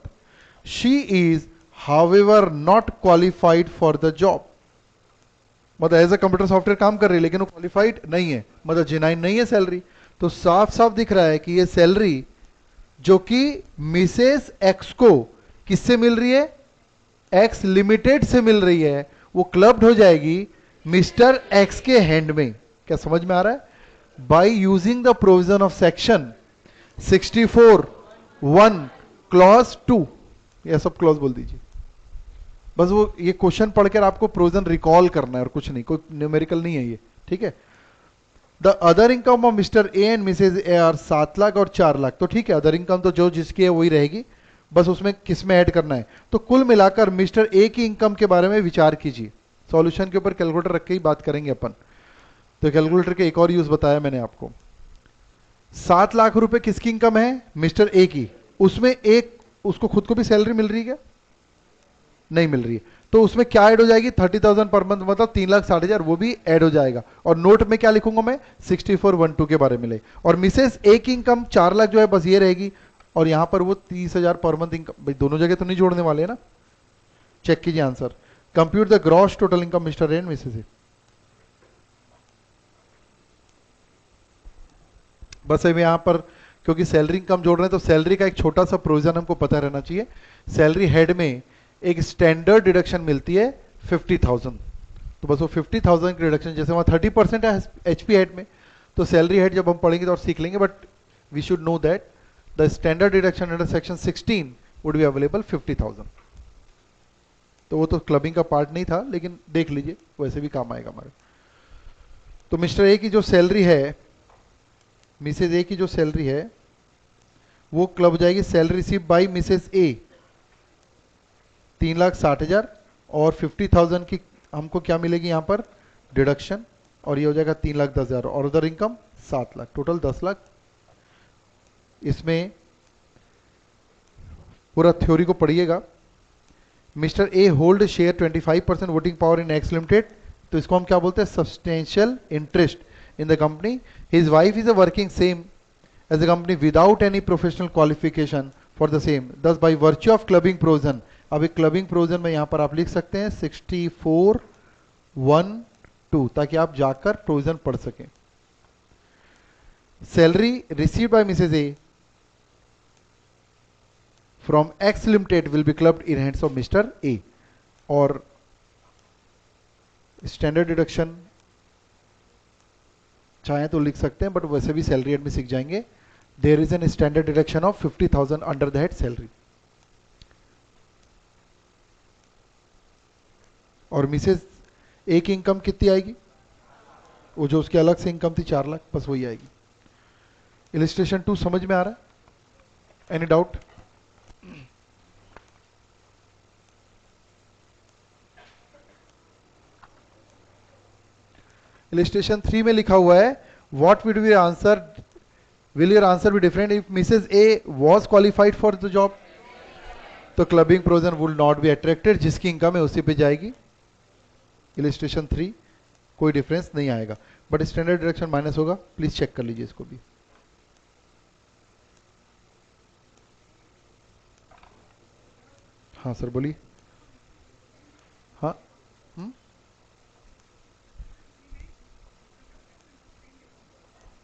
She is however not qualified for the job. मतलब as a computer software काम कर रही है लेकिन वो क्वालिफाइड नहीं है, मतलब जेन्युइन नहीं है सैलरी. तो साफ साफ दिख रहा है कि ये सैलरी जो कि मिसेस एक्स को किससे मिल रही है? एक्स लिमिटेड से मिल रही है, वो क्लब्ड हो जाएगी मिस्टर एक्स के हैंड में. क्या समझ में आ रहा है? By using the provision of section 64(1) clause 2, ये सब क्लॉज बोल दीजिए. बस वो ये क्वेश्चन पढ़कर आपको प्रोविजन रिकॉल करना है और कुछ नहीं, कोई न्यूमेरिकल नहीं है ये. ठीक है. The other income of Mr A and Mrs A are 7 lakh और 4 लाख. तो ठीक है, अदर इनकम तो जो जिसकी है वही रहेगी, बस उसमें किस में ऐड करना है. तो कुल मिलाकर मिस्टर ए की इनकम के बारे में विचार कीजिए. सॉल्यूशन के ऊपर कैलकुलेटर रख के ही बात करेंगे अपन. तो कैलकुलेटर के एक और यूज बताया मैंने आपको. 7 लाख रुपए किसकी इनकम है? मिस्टर ए की. उसमें एक उसको खुद को भी सैलरी मिल रही है क्या? नहीं मिल रही है. तो उसमें क्या ऐड हो जाएगी? 30,000 पर मंथ, मतलब 3,60,000, वो भी ऐड हो जाएगा. और नोट में क्या लिखूंगा मैं? 64(1)(2) के बारे में ले. और मिसेस ए की इनकम 4 लाख जो है बस ये रहेगी, और यहां पर वो 30,000 पर मंथ इनकम. भाई दोनों जगह तो नहीं जोड़ने वाले हैं ना. चेक कीजिए answer. Compute the gross total income mister and missus A. बस अब यहां पर क्योंकि सैलरी इनकम जोड़ रहे हैं तो सैलरी का एक छोटा सा प्रोविजन हमको पता रहना चाहिए. सैलरी हेड में एक स्टैंडर्ड डिडक्शन मिलती है 50,000. तो बस वो 50,000 की डिडक्शन, जैसे वहां 30% है एचपी हेड में, तो सैलरी हेड जब हम पढ़ेंगे तो और सीख लेंगे. But we should know that the standard deduction under section 16 would be available 50,000. तो वो तो क्लबिंग का पार्ट नहीं था, लेकिन देख लीजिए वैसे भी काम आएगा हमारे। तो मिस्टर ए की जो सैलरी है, मिसेज ए की जो सैलरी है वो क्लब जाएगी सैलरी रिसीव बाई मिसेज ए 3,60,000, और 50,000 की हमको क्या मिलेगी यहाँ पर डिडक्शन, और ये हो जाएगा 3,10,000, और other income 7 lakh, total 10 lakh. इसमें पूरा थ्योरी को पढ़िएगा। Mr A hold share 25% voting power in X limited, तो इसको हम क्या बोलते हैं, substantial interest in the company. His wife is a working same as a company without any professional qualification for the same, thus by virtue of clubbing provision। अब एक clubbing provision में यहां पर आप लिख सकते हैं 6412, ताकि आप जाकर प्रोविजन पढ़ सकें। Salary received by Mrs A from X limited will be clubbed in hands of Mr A, और स्टैंडर्ड डिडक्शन चाहे तो लिख सकते हैं, बट वैसे भी सैलरी एड में सीख जाएंगे। There is an standard deduction of 50,000 under the head salary. और मिसेज ए की इनकम कितनी आएगी, वो जो उसकी अलग से इनकम थी 4 लाख, बस वही आएगी। इलिस्ट्रेशन 2 समझ में आ रहा है? Any doubt? इलिस्ट्रेशन 3 में लिखा हुआ है what will be answer, will your answer be different if missus A was qualified for the job, तो clubbing provision will not be attracted, जिसकी इनकम है उसी पे जाएगी। इलिस्ट्रेशन 3 कोई डिफरेंस नहीं आएगा, बट स्टैंडर्ड डिडक्शन माइनस होगा, प्लीज चेक कर लीजिए इसको भी। हाँ सर बोलिए। हाँ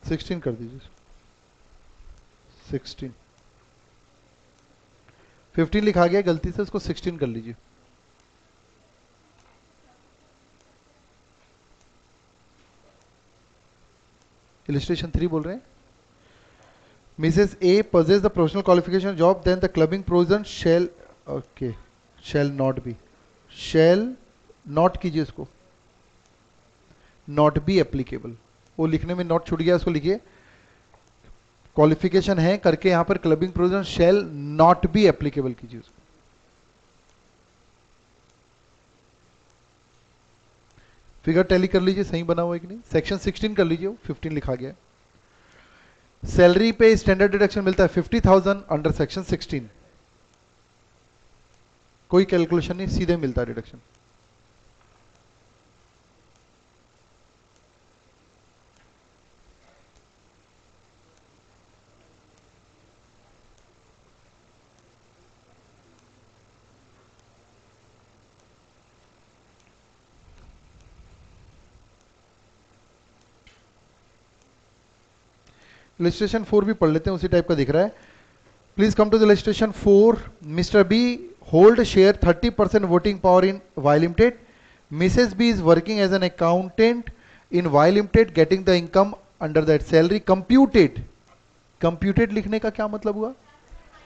16 कर दीजिए, 16, 15 लिखा गया गलती से, उसको 16 कर लीजिए। इलिस्ट्रेशन 3 बोल रहे हैं Mrs A possess the professional qualification job, then the clubbing provision shall, okay, shall not be, shall not कीजिए इसको, नॉट बी एप्लीकेबल, वो लिखने में नॉट छूट गया, उसको लिखिए क्वालिफिकेशन है करके यहां पर clubbing provision shell not be applicable कीजिए उसको। फिगर टैली कर लीजिए सही बना हुआ है कि नहीं। सेक्शन 16 कर लीजिए, 15 लिखा गया है। सैलरी पे स्टैंडर्ड डिडक्शन मिलता है 50,000 अंडर सेक्शन 16, कोई कैलकुलेशन नहीं, सीधे मिलता है डिडक्शन। इलिस्ट्रेशन 4 भी पढ़ लेते हैं, उसी टाइप का दिख रहा है। Please come to the illustration 4। Mr B hold share 30% voting power in Y limited, Mrs B is working as an accountant in Y limited getting the income under that salary computed. Computed लिखने का क्या मतलब हुआ,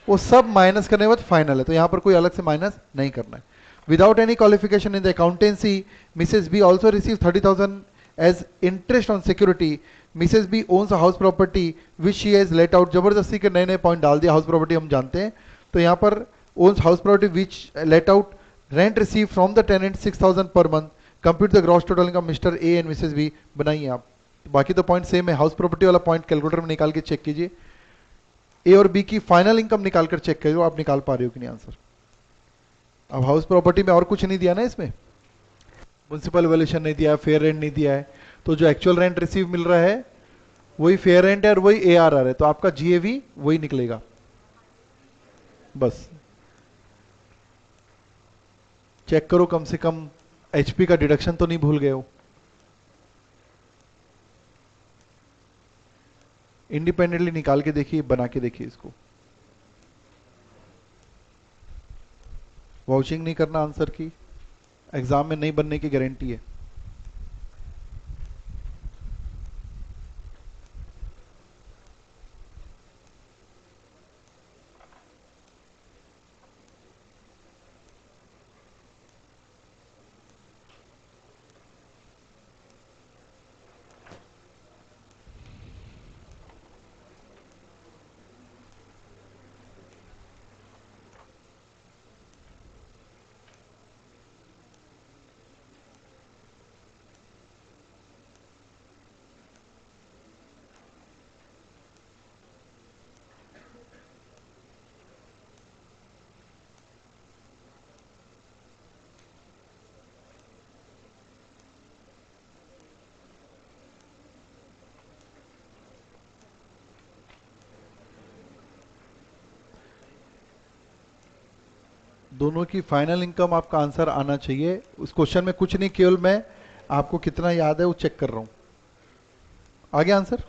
वो सब minus करने के बाद फाइनल है, तो यहां पर कोई अलग से माइनस नहीं करना है। Without any qualification in the accountancy, Mrs B also receive 30,000 as interest on security. Mrs B owns house property which she has let out, जबरदस्ती के नए नए पॉइंट डाल दिया, हाउस प्रॉपर्टी हम जानते हैं, तो यहां पर owns house property which let out, rent receive from the tenant 6,000 per month, compute the gross total income Mr A and Mrs B. बनाइए आप, बाकी तो पॉइंट सेम है, हाउस प्रॉपर्टी वाला पॉइंट कैलकुलेटर में निकाल के चेक कीजिए, ए और बी की फाइनल इनकम निकालकर चेक करो आप निकाल पा रहे हो कि नहीं आंसर। अब हाउस प्रॉपर्टी में और कुछ नहीं दिया ना, इसमें म्युनिसिपल वैल्यूएशन नहीं दिया है, फेयर रेंट नहीं दिया है, तो जो एक्चुअल रेंट रिसीव मिल रहा है वही फेयर रेंट है और वही एआरआर है, तो आपका जीएवी वही निकलेगा। बस चेक करो कम से कम एचपी का डिडक्शन तो नहीं भूल गए हो। इंडिपेंडेंटली निकाल के देखिए, बना के देखिए इसको, वाउचिंग नहीं करना आंसर की, एग्जाम में नहीं बनने की गारंटी है। दोनों की फाइनल इनकम आपका आंसर आना चाहिए। उस क्वेश्चन में कुछ नहीं, केवल मैं आपको कितना याद है वो चेक कर रहा हूं। आगे आंसर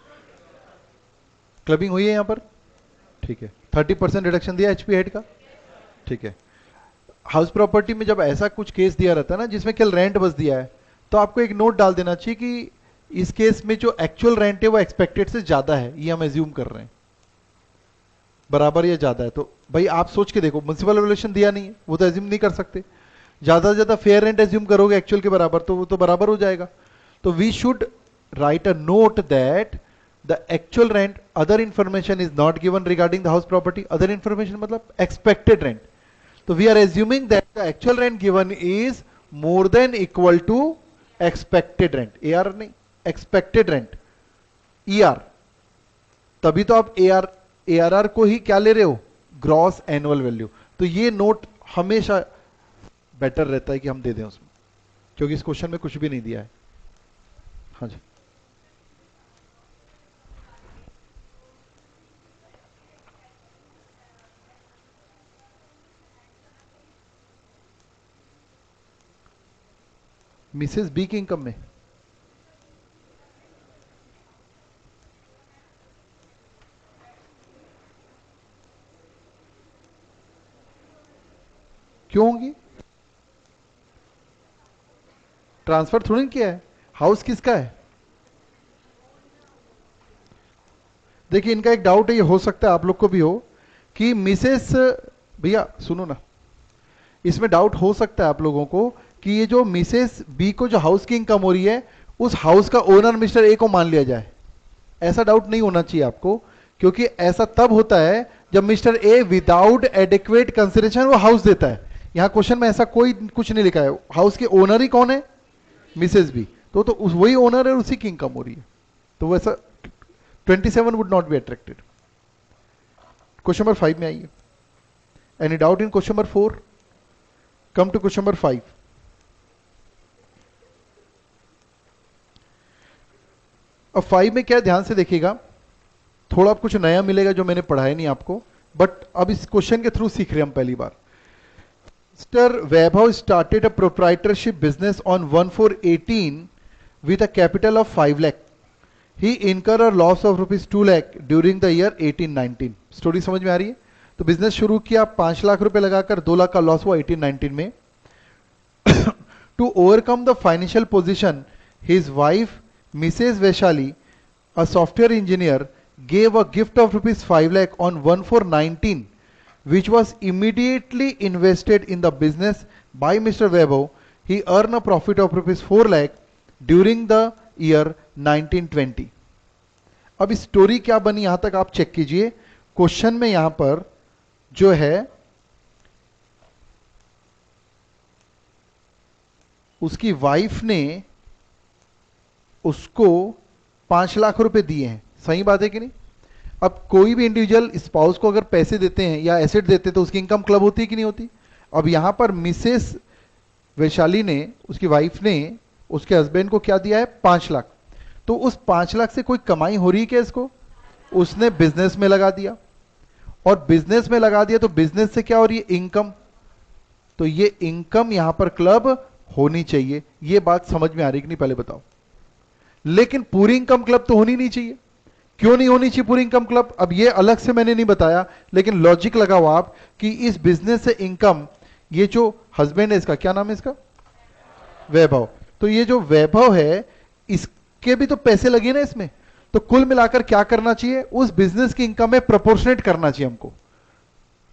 क्लबिंग हुई है यहां पर, ठीक है। 30% रिडक्शन दिया एचपी हेड का, ठीक है। हाउस प्रॉपर्टी में जब ऐसा कुछ केस दिया रहता है ना जिसमें केवल रेंट बस दिया है, तो आपको एक नोट डाल देना चाहिए कि इस केस में जो एक्चुअल रेंट है वो एक्सपेक्टेड से ज्यादा है, ये हम एज्यूम कर रहे हैं, बराबर या ज्यादा है। तो भाई आप सोच के देखो, म्युनिसिपल वैल्यूएशन दिया नहीं है, वो तो एज्यूम नहीं कर सकते। ज्यादा से ज्यादा फेयर रेंट एज्यूम करोगे एक्चुअल के बराबर, तो वो तो बराबर हो जाएगा। तो we should write a note that the actual rent, other information is not given regarding the house property. Other information मतलब एक्सपेक्टेड रेंट। तो we are assuming that the actual rent given is more than equal to expected rent, AR नहीं, expected rent, ER. तभी तो आप ARR को ही क्या ले रहे हो, ग्रॉस एनुअल वैल्यू। तो ये नोट हमेशा बेटर रहता है कि हम दे दें उसमें, क्योंकि इस क्वेश्चन में कुछ भी नहीं दिया है। हाँ जी, मिसेस बी की इनकम में क्यों होगी? ट्रांसफर थोड़ी किया है, हाउस किसका है? देखिए इनका एक डाउट है, ये हो सकता है आप लोग को भी हो कि मिसेस, भैया सुनो ना, इसमें डाउट हो सकता है आप लोगों को कि ये जो मिसेस बी को जो हाउस की इनकम हो रही है, उस हाउस का ओनर मिस्टर ए को मान लिया जाए। ऐसा डाउट नहीं होना चाहिए आपको, क्योंकि ऐसा तब होता है जब mister A without adequate consideration वो हाउस देता है। यहां क्वेश्चन में ऐसा कोई कुछ नहीं लिखा है। हाउस के ओनर ही कौन है? Mrs B. तो वही ओनर है, उसी की इनकम हो रही है, तो वैसा 27 would not be attracted. Question number 5 में आइए। Any doubt in question number 4? Come to question number 5। अब 5 में क्या, ध्यान से देखिएगा, थोड़ा कुछ नया मिलेगा जो मैंने पढ़ाया नहीं आपको, बट अब इस क्वेश्चन के थ्रू सीख रहे हम पहली बार। Mr. Vaibhav started a proprietorship business on 1/4/18 with a capital of 5 lakh. He incurred a loss of rupees 2 lakh during the year 18-19. Story समझ में आ रही है? तो बिजनेस शुरू किया, 5 लाख रुपए लगाकर 2 लाख का लॉस हुआ 18-19 में। To overcome the financial position, his wife, Mrs. Vaishali, a software engineer, gave a gift of rupees 5 lakh on 1/4/19, which was immediately invested in the business by Mr. Vaibhav. He earned a profit of rupees 4 lakh during the year 1920. अब story क्या बनी यहां तक आप check कीजिए। Question में यहां पर जो है उसकी वाइफ ने उसको 5 लाख रुपए दिए हैं, सही बात है कि नहीं? अब कोई भी इंडिविजुअल स्पाउस को अगर पैसे देते हैं या एसेट देते हैं तो उसकी इनकम क्लब होती है कि नहीं होती? अब यहां पर मिसेस वैशाली ने, उसकी वाइफ ने उसके हस्बैंड को क्या दिया है? 5 लाख। तो उस 5 लाख से कोई कमाई हो रही है क्या इसको? उसने बिजनेस में लगा दिया, और बिजनेस में लगा दिया तो बिजनेस से क्या हो रही है? इनकम। तो ये इनकम यहां पर क्लब होनी चाहिए। ये बात समझ में आ रही कि नहीं पहले बताओ? लेकिन पूरी इनकम क्लब तो होनी नहीं चाहिए। क्यों नहीं होनी चाहिए पूरी इनकम क्लब? अब ये अलग से मैंने नहीं बताया, लेकिन लॉजिक लगाओ आप कि इस बिजनेस से इनकम, ये जो हस्बैंड है इसका क्या नाम है? इसका वैभव। तो ये जो वैभव है इसके भी तो पैसे लगे ना इसमें। तो कुल मिलाकर क्या करना चाहिए? उस बिजनेस की इनकम में प्रोपोर्शनेट करना चाहिए हमको।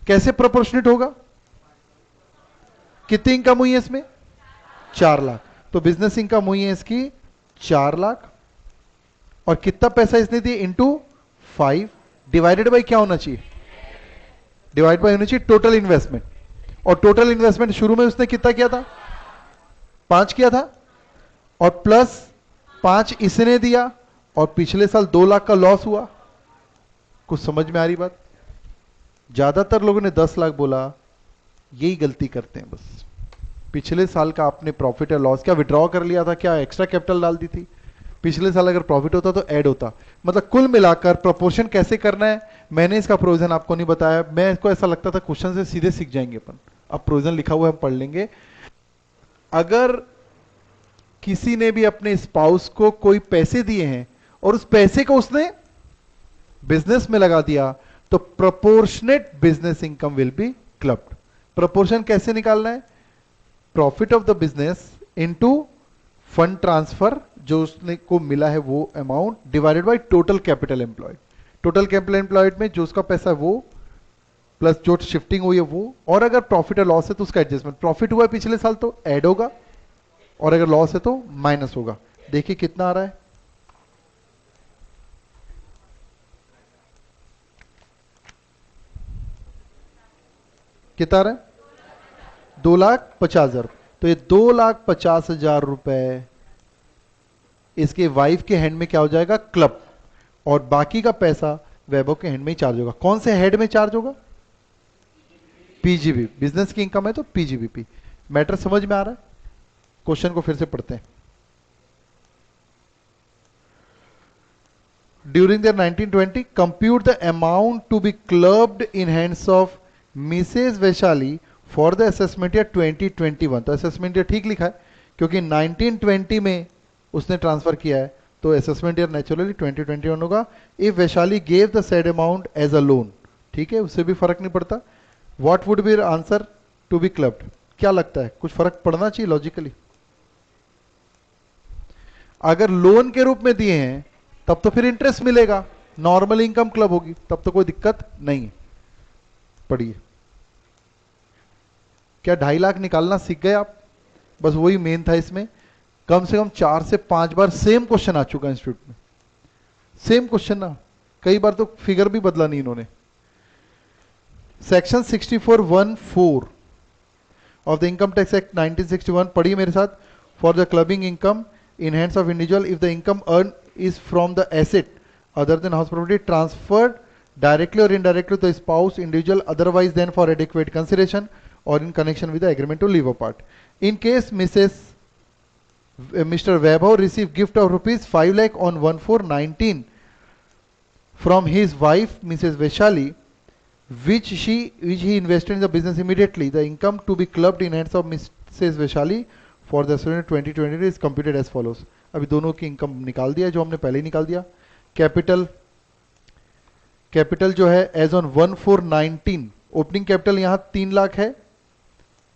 कैसे प्रोपोर्शनेट होगा? कितनी इनकम हुई है इसमें? 4 लाख। तो बिजनेस इनकम हुई है इसकी 4 लाख, और कितना पैसा इसने दिया? इंटू 5 डिवाइडेड बाई क्या होना चाहिए? डिवाइड बाई होना चाहिए टोटल इन्वेस्टमेंट। और टोटल इन्वेस्टमेंट शुरू में उसने कितना किया था? 5 किया था, और प्लस 5 इसने दिया, और पिछले साल 2 लाख का लॉस हुआ। कुछ समझ में आ रही बात? ज्यादातर लोगों ने 10 लाख बोला, यही गलती करते हैं बस। पिछले साल का आपने प्रॉफिट या लॉस क्या विड्रॉ कर लिया था? क्या एक्स्ट्रा कैपिटल डाल दी थी? पिछले साल अगर प्रॉफिट होता तो ऐड होता। मतलब कुल मिलाकर प्रोपोर्शन कैसे करना है मैंने इसका प्रोविजन आपको नहीं बताया। मैं इसको ऐसा लगता था क्वेश्चन से सीधे सीख जाएंगे अपन, अब प्रोविजन लिखा हुआ है, हम पढ़ लेंगे। अगर किसी ने भी अपने स्पाउस को कोई पैसे दिए हैं और उस पैसे को उसने बिजनेस में लगा दिया, तो proportionate business income will be clubbed. Proportion कैसे निकालना है? Profit of the business into fund transfer, जो उसने को मिला है वो amount, divided by total capital employed. Total capital employed में जो उसका पैसा है वो, प्लस जो शिफ्टिंग हुई है वो, और अगर प्रॉफिट और लॉस है तो उसका एडजस्टमेंट। प्रॉफिट हुआ है पिछले साल तो ऐड होगा, और अगर लॉस है तो माइनस होगा। देखिए कितना आ रहा है, कितना आ रहा है? 2,50,000। तो ये 2,50,000 रुपए इसके वाइफ के हैंड में क्या हो जाएगा? क्लब। और बाकी का पैसा वैभव के हैंड में ही चार्ज होगा। कौन से हेड में चार्ज होगा? पीजीबी। बिजनेस की इनकम है तो पीजीबीपी। मैटर समझ में आ रहा है? क्वेश्चन को फिर से पढ़ते हैं। During the 1920 compute the amount to be clubbed in hands of Mrs Vaishali for the assessment year 2021। तो असेसमेंट ईयर ठीक लिखा है क्योंकि 1920 में उसने ट्रांसफर किया है, तो असेसमेंट ईयर नेचुरली 2021 होगा। If Vaishali gave the said amount as a loan, ठीक है, उससे भी फर्क नहीं पड़ता। What would be answer to be clubbed? क्या लगता है, कुछ फर्क पड़ना चाहिए लॉजिकली? अगर लोन के रूप में दिए हैं तब तो फिर इंटरेस्ट मिलेगा, नॉर्मल इनकम क्लब होगी, तब तो कोई दिक्कत नहीं है। पढ़िए। क्या 2.5 लाख निकालना सीख गए आप? बस वही मेन था इसमें। कम से कम 4 से 5 बार सेम क्वेश्चन आ चुका है इंस्टीट्यूट में, सेम क्वेश्चन ना, कई बार तो फिगर भी बदला नहीं इन्होंने। Section 64(1)(4 of the income tax act 1961, पढ़िए मेरे साथ। For the clubbing income in hands of individual if the income earned is from the asset other than house property transferred directly or indirectly to the spouse individual otherwise than for adequate consideration or in connection with the agreement to live apart. In case Mr. Vaibhav received gift of rupees 5 lakh on 1/4/19 from his wife Mrs. Vaishali, which he invested in the business immediately, the income to be clubbed in hands of Mrs. Vaishali for the 2020 is computed as follows. अभी दोनों की income निकाल दिया जो हमने पहले ही निकाल दिया। कैपिटल जो है एज ऑन 1/4/19, ओपनिंग कैपिटल यहां 3 लाख है,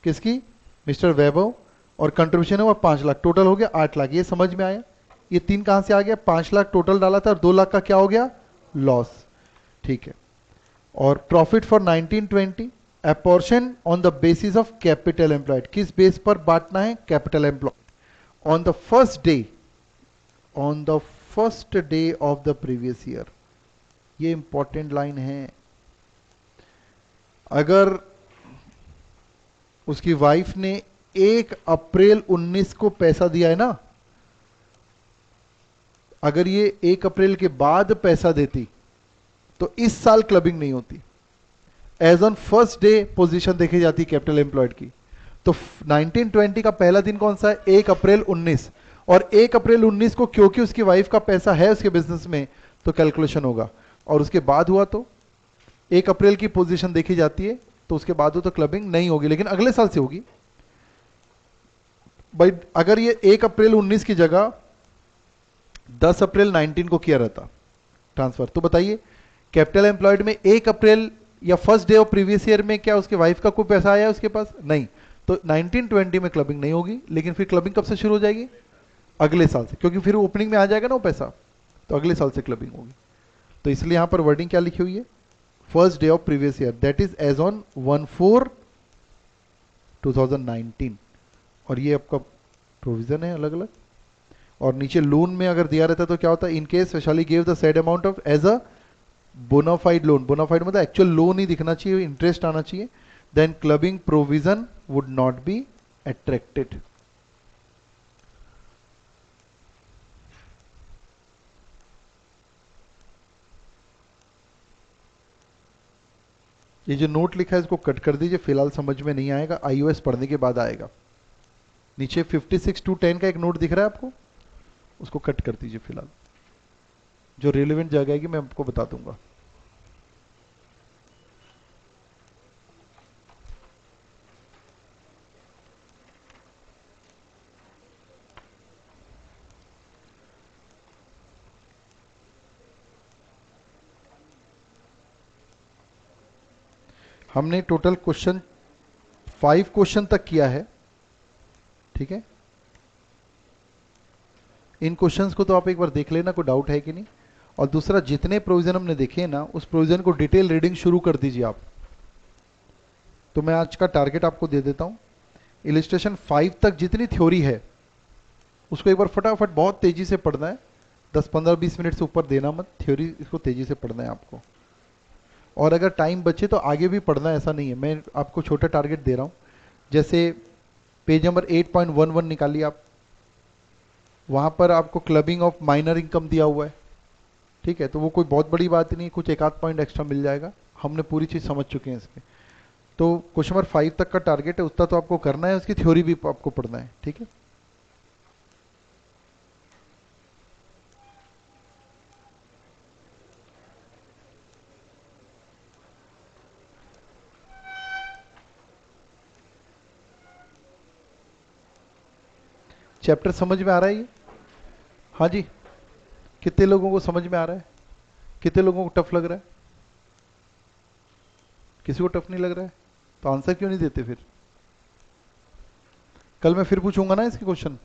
किसकी? मिस्टर वैभव। और कंट्रीब्यूशन हुआ 5 लाख, टोटल हो गया 8 लाख। ये समझ में आया? ये 3 कहां से आ गया? 5 लाख टोटल डाला था और 2 लाख का क्या हो गया? लॉस। ठीक है। और profit for 1920 apportion on the basis of capital employed. किस बेस पर बांटना है? Capital employed. On the first day of the previous year. ये इंपॉर्टेंट लाइन है। अगर उसकी वाइफ ने 1 अप्रैल 19 को पैसा दिया है ना, अगर ये 1 अप्रैल के बाद पैसा देती तो इस साल क्लबिंग नहीं होती। As on first day position देखी जाती कैपिटल एम्प्लॉयड की। तो 1920 का पहला दिन कौन सा है? 1 अप्रैल 19। और 1 अप्रैल 19 को क्योंकि उसकी वाइफ का पैसा है उसके बिजनेस में, तो कैलकुलेशन होगा। और उसके बाद हुआ तो 1 अप्रैल की पोजीशन देखी जाती है, तो उसके बाद हो तो क्लबिंग नहीं होगी, लेकिन अगले साल से होगी भाई। अगर ये 1 अप्रैल 19 की जगह 10 अप्रैल 19 को किया रहता ट्रांसफर, तो बताइए कैपिटल एम्प्लॉयड में 1 अप्रैल या first day of previous year में क्या उसके वाइफ का कोई पैसा आया उसके पास? नहीं। तो 1920 में क्लबिंग नहीं होगी, लेकिन फिर क्लबिंग कब से शुरू हो जाएगी? अगले साल से, क्योंकि फिर ओपनिंग में आ जाएगा ना वो पैसा, तो अगले साल से क्लबिंग होगी। तो इसलिए यहां पर वर्डिंग क्या लिखी हुई है? First day of previous year, that is as on 1/4/2019। और ये आपका प्रोविजन है अलग अलग। और नीचे लोन में अगर दिया रहता तो क्या होता? In case Vaishali give the said amount of as a bona fide loan. Bona fide मतलब एक्चुअल लोन ही दिखना चाहिए, इंटरेस्ट आना चाहिए। Then clubbing provision would not be attracted. ये जो नोट लिखा है इसको कट कर दीजिए, फिलहाल समझ में नहीं आएगा, आईओएस पढ़ने के बाद आएगा। नीचे 56(2)(10) का एक नोट दिख रहा है आपको, उसको कट कर दीजिए फिलहाल। जो रिलेवेंट जगह आएगी मैं आपको बता दूंगा। हमने टोटल क्वेश्चन 5 क्वेश्चन तक किया है, ठीक है। इन क्वेश्चंस को तो आप एक बार देख लेना, कोई डाउट है कि नहीं। और दूसरा, जितने प्रोविजन हमने देखे ना, उस प्रोविजन को डिटेल रीडिंग शुरू कर दीजिए आप। तो मैं आज का टारगेट आपको दे देता हूं, इलिस्ट्रेशन 5 तक जितनी थ्योरी है उसको एक बार फटाफट बहुत तेजी से पढ़ना है। 10-15-20 मिनट से ऊपर देना मत, थ्योरी इसको तेजी से पढ़ना है आपको। और अगर टाइम बचे तो आगे भी पढ़ना है, ऐसा नहीं है। मैं आपको छोटा टारगेट दे रहा हूँ, जैसे पेज नंबर 8.11 निकालिए आप, वहाँ पर आपको क्लबिंग ऑफ माइनर इनकम दिया हुआ है, ठीक है। तो वो कोई बहुत बड़ी बात नहीं है, कुछ एक आध पॉइंट एक्स्ट्रा मिल जाएगा, हमने पूरी चीज़ समझ चुके हैं इसके। तो क्वेश्चन नंबर 5 तक का टारगेट है, उतना तो आपको करना है, उसकी थ्योरी भी आपको पढ़ना है, ठीक है। चैप्टर समझ में आ रहा है ये? हाँ जी। कितने लोगों को समझ में आ रहा है? कितने लोगों को टफ लग रहा है? किसी को टफ नहीं लग रहा है? तो आंसर क्यों नहीं देते फिर? कल मैं फिर पूछूंगा ना इसके क्वेश्चन।